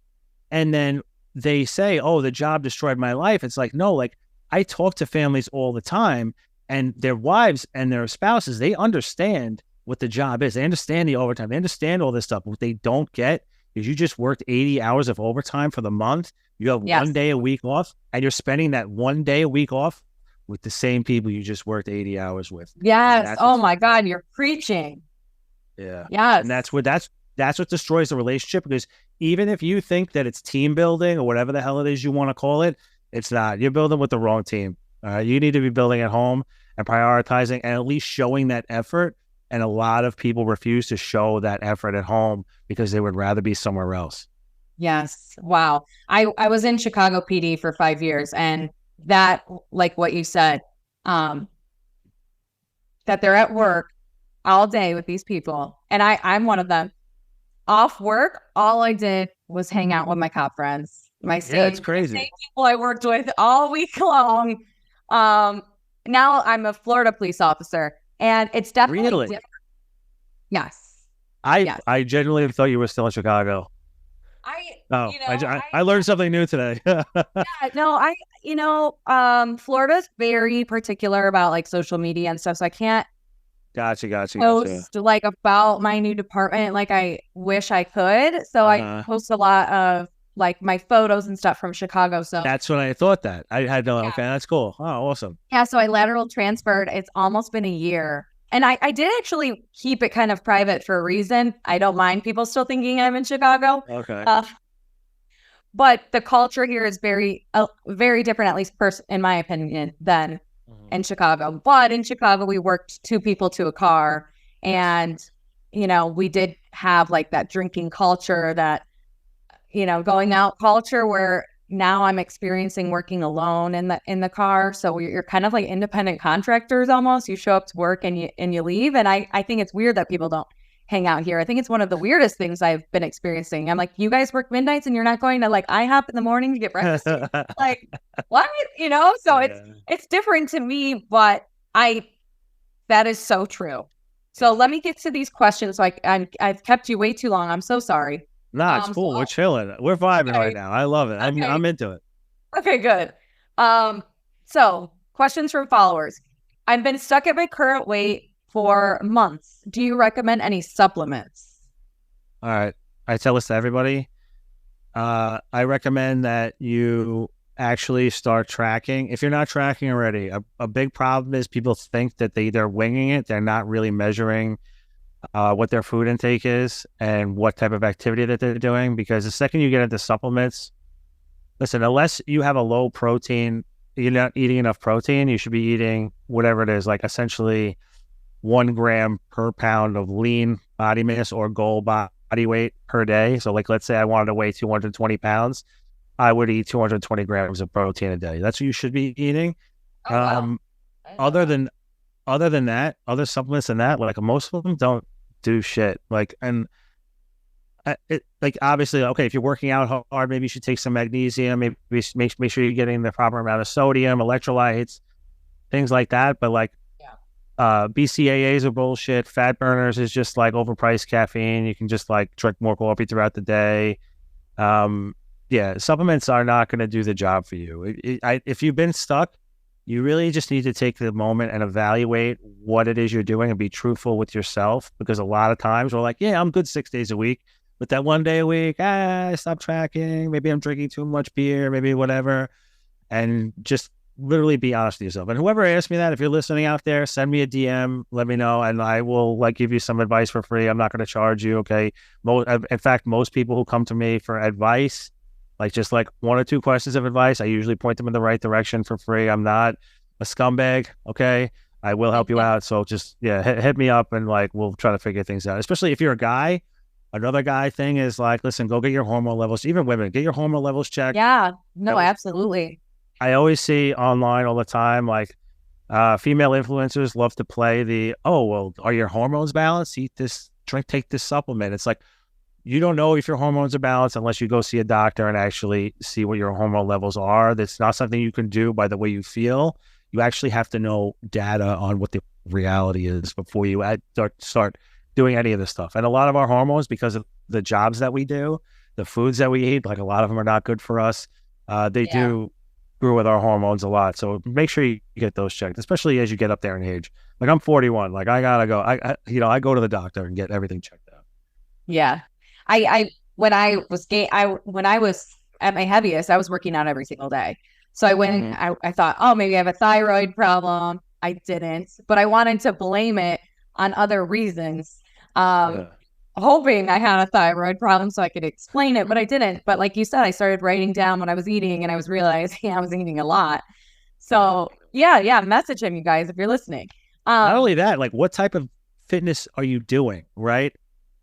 And then they say, oh, the job destroyed my life. It's like, no, like, I talk to families all the time and their wives and their spouses, they understand what the job is. They understand the overtime. They understand all this stuff. What they don't get is you just worked 80 hours of overtime for the month. You have 1 day a week off, and you're spending that 1 day a week off with the same people you just worked 80 hours with. Yes. Oh my God, you're preaching. Yeah. Yes. And that's what destroys the relationship, because even if you think that it's team building or whatever the hell it is you want to call it, it's not. You're building with the wrong team. You need to be building at home and prioritizing and at least showing that effort. And a lot of people refuse to show that effort at home because they would rather be somewhere else. Yes. Wow. I was in Chicago PD for 5 years, and that, like what you said, that they're at work all day with these people. And I'm one of them. Off work, all I did was hang out with my cop friends. It's crazy. Same people I worked with all week long. Now I'm a Florida police officer, and it's definitely different. Yes. I genuinely thought you were still in Chicago. I learned something new today. Florida's very particular about like social media and stuff, so I can't Gotcha. post like about my new department like I wish I could. So I post a lot of like my photos and stuff from Chicago. So that's when I thought that. I had no, okay, that's cool. Oh, awesome. Yeah, so I lateral transferred. It's almost been a year. And I did actually keep it kind of private for a reason. I don't mind people still thinking I'm in Chicago. Okay. But the culture here is very, very different, at least in my opinion, than in Chicago. But in Chicago, we worked 2 people to a car. And, we did have like that drinking culture, that, going out culture, where now I'm experiencing working alone in the car. So you're kind of like independent contractors almost. You show up to work and you leave. And I think it's weird that people don't hang out here. I think it's one of the weirdest things I've been experiencing. I'm like, you guys work midnights and you're not going to like IHOP in the morning to get breakfast? Like, what? So it's different to me, but that is so true. So let me get to these questions. So I've kept you way too long. I'm so sorry. Nah, it's cool. We're chilling. We're vibing right now. I love it. Okay. I'm into it. Okay, good. So questions from followers. I've been stuck at my current weight for months. Do you recommend any supplements? All right. I tell this to everybody. I recommend that you actually start tracking. If you're not tracking already, a big problem is people think that they're winging it. They're not really measuring what their food intake is and what type of activity that they're doing. Because the second you get into supplements, listen, unless you have a low protein, you're not eating enough protein, you should be eating whatever it is, like essentially 1 gram per pound of lean body mass or goal body weight per day. So like, let's say I wanted to weigh 220 pounds, I would eat 220 grams of protein a day. That's what you should be eating. Oh, wow. Other than that, other supplements than that, like most of them don't do shit. Like, and like obviously, okay, if you're working out hard, maybe you should take some magnesium. Maybe make sure you're getting the proper amount of sodium, electrolytes, things like that. But like, BCAAs are bullshit. Fat burners is just like overpriced caffeine. You can just like drink more coffee throughout the day. Yeah, supplements are not going to do the job for you. If you've been stuck, you really just need to take the moment and evaluate what it is you're doing and be truthful with yourself. Because a lot of times we're like, yeah, I'm good 6 days a week. But that 1 day a week, I stopped tracking. Maybe I'm drinking too much beer, maybe whatever. And just literally be honest with yourself. And whoever asked me that, if you're listening out there, send me a DM, let me know, and I will like give you some advice for free. I'm not going to charge you, okay? In fact, most people who come to me for advice, like just like 1 or 2 questions of advice, I usually point them in the right direction for free. I'm not a scumbag, okay? I will help you out. So just, hit me up and like, we'll try to figure things out. Especially if you're a guy. Another guy thing is like, listen, go get your hormone levels. Even women, get your hormone levels checked. Yeah, no, absolutely. I always see online all the time, like female influencers love to play are your hormones balanced? Eat this, take this supplement. It's like, you don't know if your hormones are balanced unless you go see a doctor and actually see what your hormone levels are. That's not something you can do by the way you feel. You actually have to know data on what the reality is before you start doing any of this stuff. And a lot of our hormones, because of the jobs that we do, the foods that we eat, like a lot of them are not good for us. They do screw with our hormones a lot. So make sure you get those checked, especially as you get up there in age. Like I'm 41. Like I gotta go. I go to the doctor and get everything checked out. Yeah. When I was at my heaviest, I was working out every single day. So I went, I thought, oh, maybe I have a thyroid problem. I didn't, but I wanted to blame it on other reasons. Hoping I had a thyroid problem so I could explain it, but I didn't. But like you said, I started writing down what I was eating and I was realizing I was eating a lot. So message him, you guys, if you're listening. Not only that, like what type of fitness are you doing? Right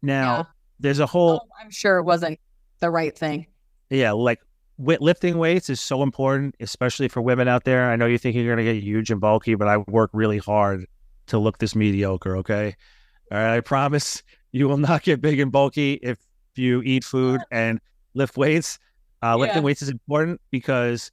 now, there's a whole. I'm sure it wasn't the right thing. Yeah, like lifting weights is so important, especially for women out there. I know you think you're going to get huge and bulky, but I work really hard to look this mediocre. Okay, all right, I promise you will not get big and bulky if you eat food and lift weights. Lifting weights is important because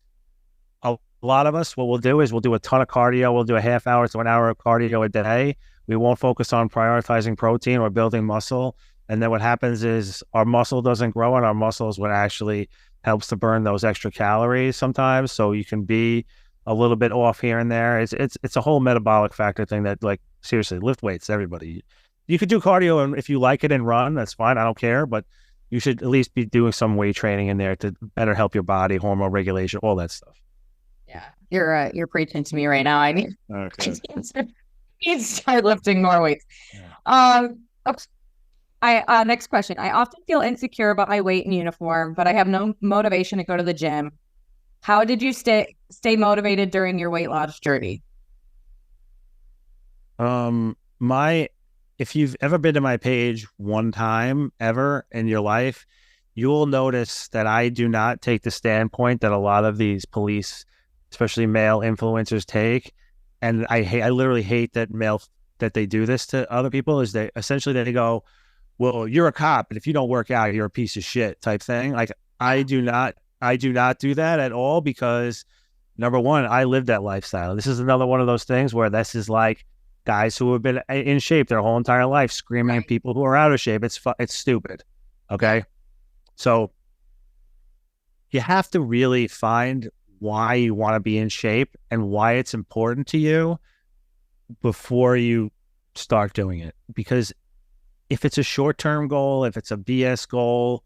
a lot of us, what we'll do is we'll do a ton of cardio. We'll do a half hour to an hour of cardio a day. We won't focus on prioritizing protein or building muscle. And then what happens is our muscle doesn't grow, and our muscle is what actually helps to burn those extra calories sometimes. So you can be a little bit off here and there. It's a whole metabolic factor thing that, like, seriously, lift weights, everybody. You could do cardio, and if you like it and run, that's fine. I don't care, but you should at least be doing some weight training in there to better help your body, hormone regulation, all that stuff. Yeah, you're preaching to me right now. I need to start lifting more weights. Yeah. Next question. I often feel insecure about my weight and uniform, but I have no motivation to go to the gym. How did you stay motivated during your weight loss journey? If you've ever been to my page one time ever in your life, you will notice that I do not take the standpoint that a lot of these police, especially male influencers, take. And I literally hate that they do this to other people. Is they go, well, you're a cop, and if you don't work out, you're a piece of shit type thing. Like I do not do that at all, because number one, I live that lifestyle. This is another one of those things where this is like guys who have been in shape their whole entire life screaming at people who are out of shape. It's stupid. Okay. So you have to really find why you want to be in shape and why it's important to you before you start doing it. Because if it's a short-term goal, if it's a BS goal,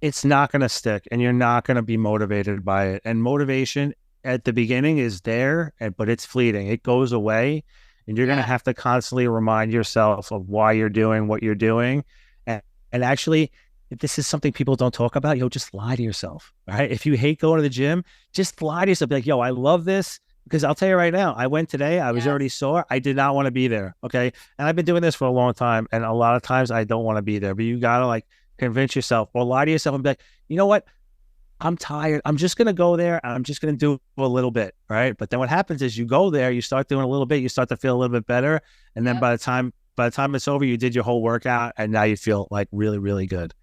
it's not going to stick, and you're not going to be motivated by it. And motivation at the beginning is there, but it's fleeting. It goes away, and you're going to have to constantly remind yourself of why you're doing what you're doing. And actually, if this is something people don't talk about, just lie to yourself. Right? If you hate going to the gym, just lie to yourself. Be like, yo, I love this. Because I'll tell you right now, I went today. I was already sore. I did not want to be there. Okay. And I've been doing this for a long time. And a lot of times I don't want to be there. But you got to like convince yourself or lie to yourself and be like, you know what? I'm tired. I'm just going to go there. And I'm just going to do a little bit. Right. But then what happens is you go there, you start doing a little bit, you start to feel a little bit better. And then by the time it's over, you did your whole workout and now you feel like really, really good.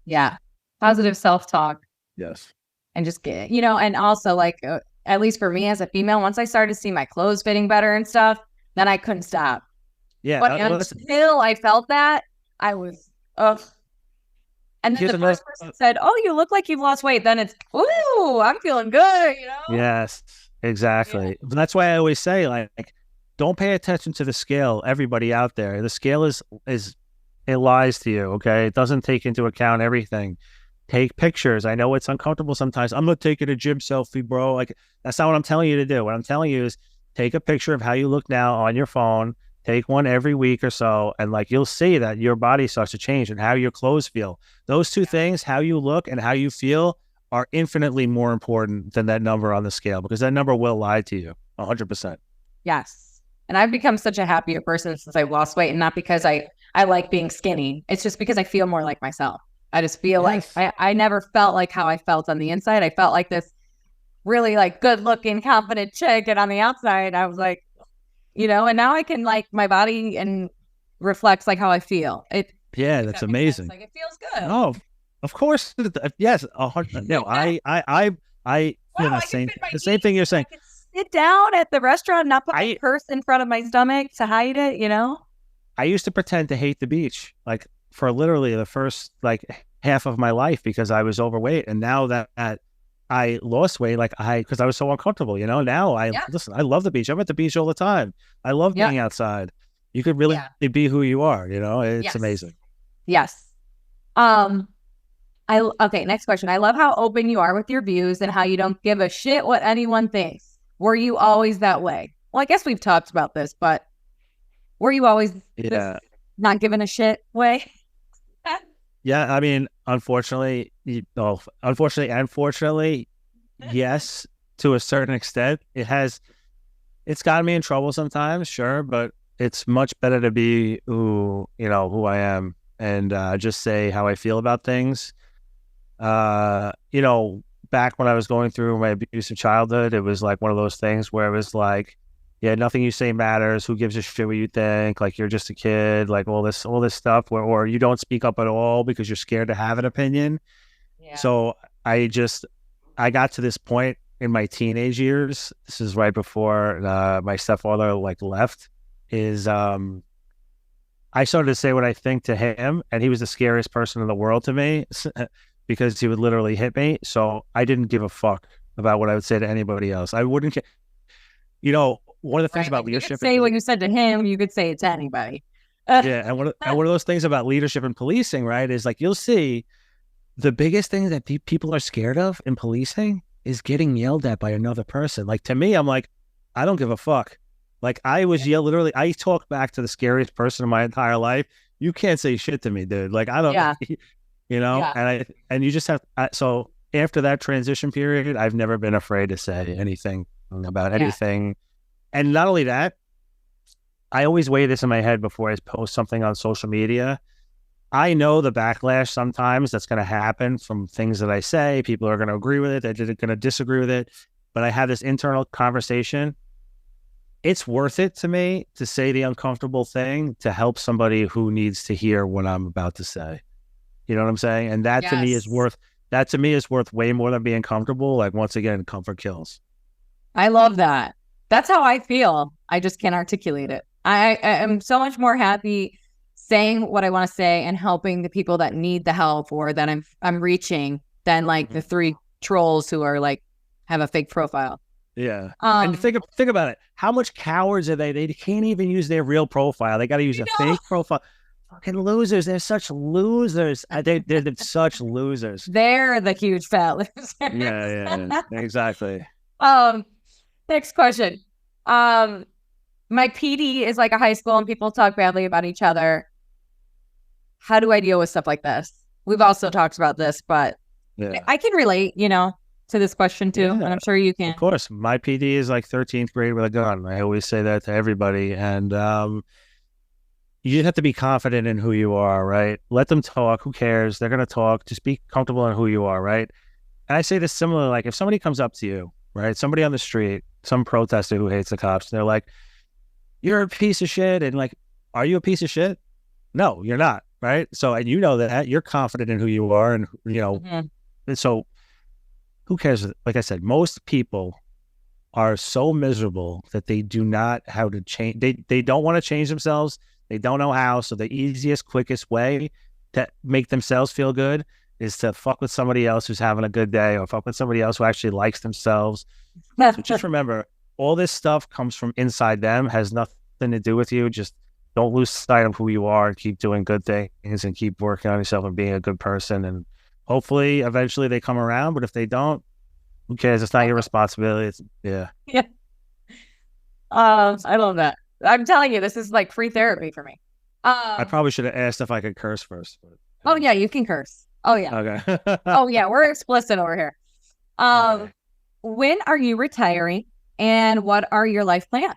Yeah. Positive self-talk. Yes. And just get, and also like, at least for me as a female, once I started to see my clothes fitting better and stuff, then I couldn't stop. Yeah. But until I felt that, I was, ugh. And then the first person said, oh, you look like you've lost weight. Then it's, ooh, I'm feeling good, Yes, exactly. Yeah. That's why I always say, like, don't pay attention to the scale, everybody out there. The scale is it lies to you, okay? It doesn't take into account everything. Take pictures. I know it's uncomfortable sometimes. I'm not taking a gym selfie, bro. Like, that's not what I'm telling you to do. What I'm telling you is take a picture of how you look now on your phone. Take one every week or so. And like, you'll see that your body starts to change and how your clothes feel. Those two things, how you look and how you feel, are infinitely more important than that number on the scale, because that number will lie to you 100%. Yes. And I've become such a happier person since I've lost weight. And not because I like being skinny. It's just because I feel more like myself. I just feel like I never felt like how I felt on the inside. I felt like this really like good looking, confident chick. And on the outside, I was like, and now I can like my body and reflects like how I feel. That's amazing. Like it feels good. Oh, of course. Yes. No, I feel the same thing you're saying. I can sit down at the restaurant, not put my purse in front of my stomach to hide it, I used to pretend to hate the beach, like for literally the first like half of my life, because I was overweight. And now that I lost weight, because I was so uncomfortable, now listen, I love the beach. I'm at the beach all the time. I love being outside. You could really be who you are, it's amazing. Yes. Okay, next question. I love how open you are with your views and how you don't give a shit what anyone thinks. Were you always that way? Well, I guess we've talked about this, but were you always this not giving a shit way? Yeah, I mean, unfortunately, yes, to a certain extent. It's gotten me in trouble sometimes, sure, but it's much better to be who I am and just say how I feel about things. Back when I was going through my abusive childhood, it was like one of those things where it was like, yeah, nothing you say matters. Who gives a shit what you think? Like, you're just a kid, like all this stuff or you don't speak up at all because you're scared to have an opinion. Yeah. So I got to this point in my teenage years. This is right before my stepfather left, is I started to say what I think to him, and he was the scariest person in the world to me because he would literally hit me. So I didn't give a fuck about what I would say to anybody else. I wouldn't one of the things about leadership. You could say what you said to him, you could say it to anybody. Yeah, and one of those things about leadership and policing, right, is like, you'll see the biggest thing that people are scared of in policing is getting yelled at by another person. Like, to me, I'm like, I don't give a fuck. Like, I was yelled, literally, I talk back to the scariest person in my entire life. You can't say shit to me, dude. Like, I don't, and you just have, so after that transition period, I've never been afraid to say anything about anything. And not only that, I always weigh this in my head before I post something on social media. I know the backlash sometimes that's going to happen from things that I say. People are going to agree with it. They're going to disagree with it. But I have this internal conversation. It's worth it to me to say the uncomfortable thing to help somebody who needs to hear what I'm about to say. You know what I'm saying? And that to me is worth way more than being comfortable. Like, once again, comfort kills. I love that. That's how I feel. I just can't articulate it. I am so much more happy saying what I want to say and helping the people that need the help or that I'm reaching than like the three trolls who are like have a fake profile. Yeah. And think about it. How much cowards are they? They can't even use their real profile. They got to use a fake profile. Fucking losers. They're such losers. They're such losers. They're the huge fat losers. Yeah, exactly. Um, next question. My PD is like a high school and people talk badly about each other. How do I deal with stuff like this? We've also talked about this, but Yeah. I can relate, to this question too. And I'm sure you can. Of course. My PD is like 13th grade with a gun. I always say that to everybody. And you just have to be confident in who you are, right? Let them talk. Who cares? They're going to talk. Just be comfortable in who you are, right? And I say this similar, like if somebody comes up to you, right? Somebody on the street, some protester who hates the cops, they're like, you're a piece of shit. And like, are you a piece of shit? No, you're not, right? So, and you know that you're confident in who you are. And, and so who cares? Like I said, most people are so miserable that they do not how to change. They don't want to change themselves. They don't know how. So the easiest, quickest way to make themselves feel good is to fuck with somebody else who's having a good day, or fuck with somebody else who actually likes themselves. So just remember, all this stuff comes from inside them, has nothing to do with you. Just don't lose sight of who you are and keep doing good things and keep working on yourself and being a good person. And hopefully, eventually they come around. But if they don't, who cares? It's not your responsibility. Yeah. I love that. I'm telling you, this is like free therapy for me. I probably should have asked if I could curse first. But, oh yeah, you can curse. Oh yeah. Okay. Oh yeah, we're explicit over here. Okay. When are you retiring, and what are your life plans?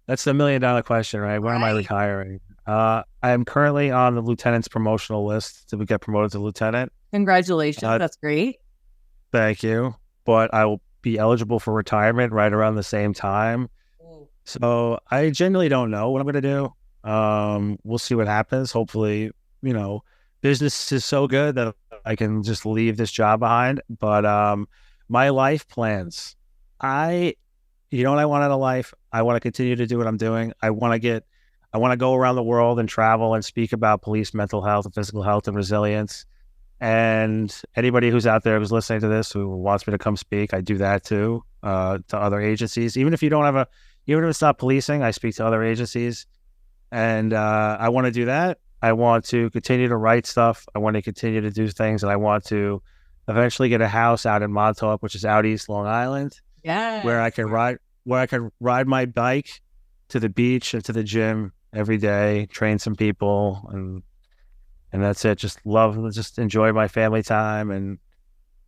That's the $1 million question, right? When am I retiring? I am currently on the lieutenant's promotional list to get promoted to lieutenant. Congratulations. That's great. Thank you. But I will be eligible for retirement right around the same time. So I genuinely don't know what I'm going to do. We'll see what happens. Hopefully, business is so good that I can just leave this job behind. But my life plans, you know what I want out of life? I want to continue to do what I'm doing. I want to go around the world and travel and speak about police mental health and physical health and resilience. And anybody who's out there who's listening to this who wants me to come speak, I do that too, to other agencies. Even if it's not policing, I speak to other agencies. And I want to do that. I want to continue to write stuff. I want to continue to do things. And I want to eventually get a house out in Montauk, which is out east Long Island. Yeah. Where I can ride my bike to the beach and to the gym every day, train some people, and that's it. Just enjoy my family time and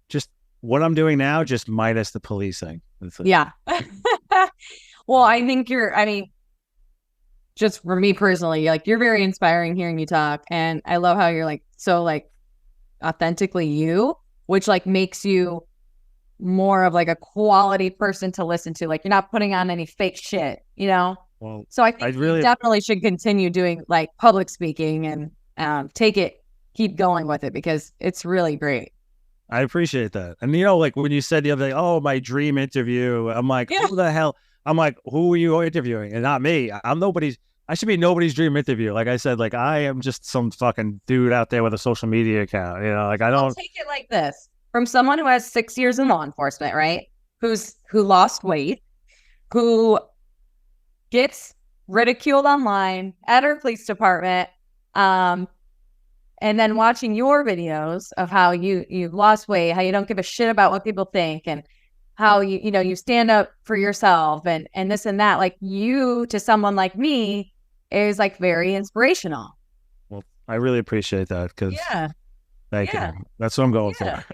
just what I'm doing now, just minus the policing. Yeah. Well, I think just for me personally, like you're very inspiring hearing you talk. And I love how you're like, so like authentically you, which like makes you more of like a quality person to listen to. Like you're not putting on any fake shit, Well, so I think you definitely should continue doing like public speaking and keep going with it because it's really great. I appreciate that. And like when you said the other day, oh, my dream interview, I'm like, who the hell? I'm like, who are you interviewing? And not me. I should be nobody's dream interview. Like I said, like I am just some fucking dude out there with a social media account. Like I don't. I'll take it like this. From someone who has 6 years in law enforcement, right? Who lost weight, who gets ridiculed online at our police department, and then watching your videos of how you've lost weight, how you don't give a shit about what people think, and how you stand up for yourself and this and that. Like you to someone like me is like very inspirational. Well, I really appreciate that because thank you. That's what I'm going for.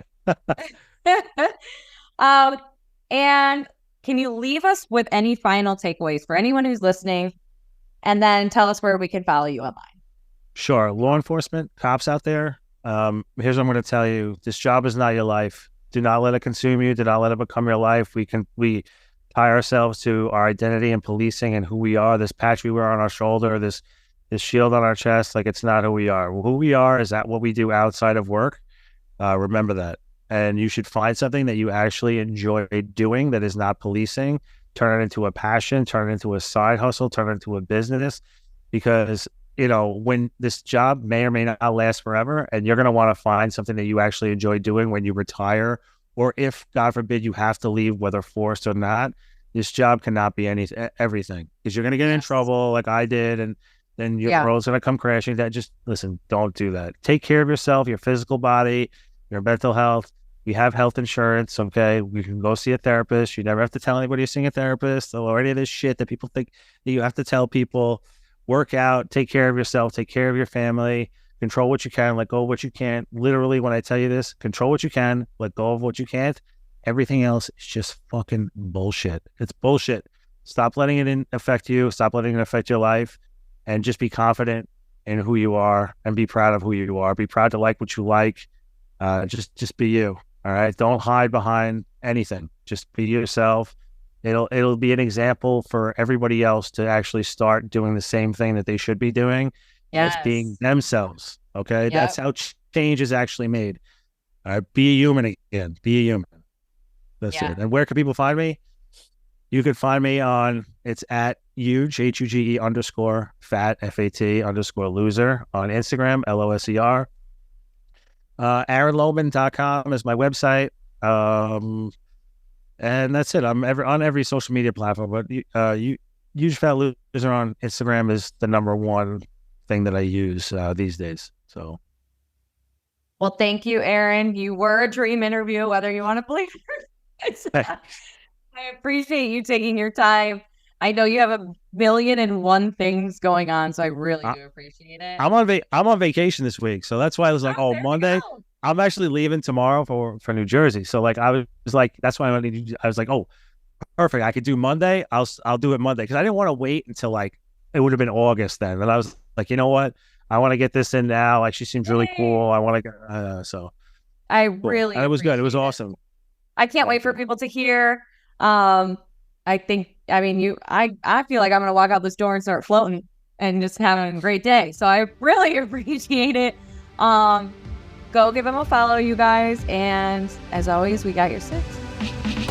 And can you leave us with any final takeaways for anyone who's listening, and then tell us where we can follow you online? Sure. Law enforcement, cops out there. Here's what I'm going to tell you. This job is not your life. Do not let it consume you. Do not let it become your life. We tie ourselves to our identity and policing and who we are. This patch we wear on our shoulder, this shield on our chest, like it's not who we are. Who we are is that what we do outside of work. Remember that. And you should find something that you actually enjoy doing that is not policing. Turn it into a passion, turn it into a side hustle, turn it into a business. Because, when this job may or may not last forever, and you're going to want to find something that you actually enjoy doing when you retire, or if, God forbid, you have to leave, whether forced or not, this job cannot be everything. Because you're going to get in trouble like I did. And then your Yeah. world's going to come crashing down. Just listen, don't do that. Take care of yourself, your physical body, your mental health. We have health insurance, okay? We can go see a therapist. You never have to tell anybody you're seeing a therapist or any of this shit that people think that you have to tell people. Work out, take care of yourself, take care of your family, control what you can, let go of what you can't. Literally, when I tell you this, control what you can, let go of what you can't. Everything else is just fucking bullshit. It's bullshit. Stop letting it affect you. Stop letting it affect your life, and just be confident in who you are and be proud of who you are. Be proud to like what you like. Just be you. All right. Don't hide behind anything. Just be yourself. It'll be an example for everybody else to actually start doing the same thing that they should be doing. That's being themselves. Okay. Yep. That's how change is actually made. All right. Be a human again. Be a human. That's it. And where can people find me? You can find me it's at huge, HUGE _ fat, FAT _ loser on Instagram, LOSER. AaronLohman.com is my website. And that's it. I'm on every social media platform, but Huge Fat Loser on Instagram is the number one thing that I use these days. So, well, thank you, Aaron. You were a dream interview, whether you want to believe it. I appreciate you taking your time. I know you have 1,000,001 things going on, so I really do appreciate it. I'm on vacation this week, so that's why I was like, Monday. I'm actually leaving tomorrow for New Jersey. So like I was like, that's why I was like, oh, perfect. I could do Monday. I'll do it Monday because I didn't want to wait until like it would have been August then. And I was like, you know what? I want to get this in now. Like she seems really cool. I want to so. I cool. really. And it was good. It was awesome. I can't wait for people to hear. I feel like I'm gonna walk out this door and start floating and just having a great day. So I really appreciate it. Go give him a follow, you guys. And as always, we got your 6.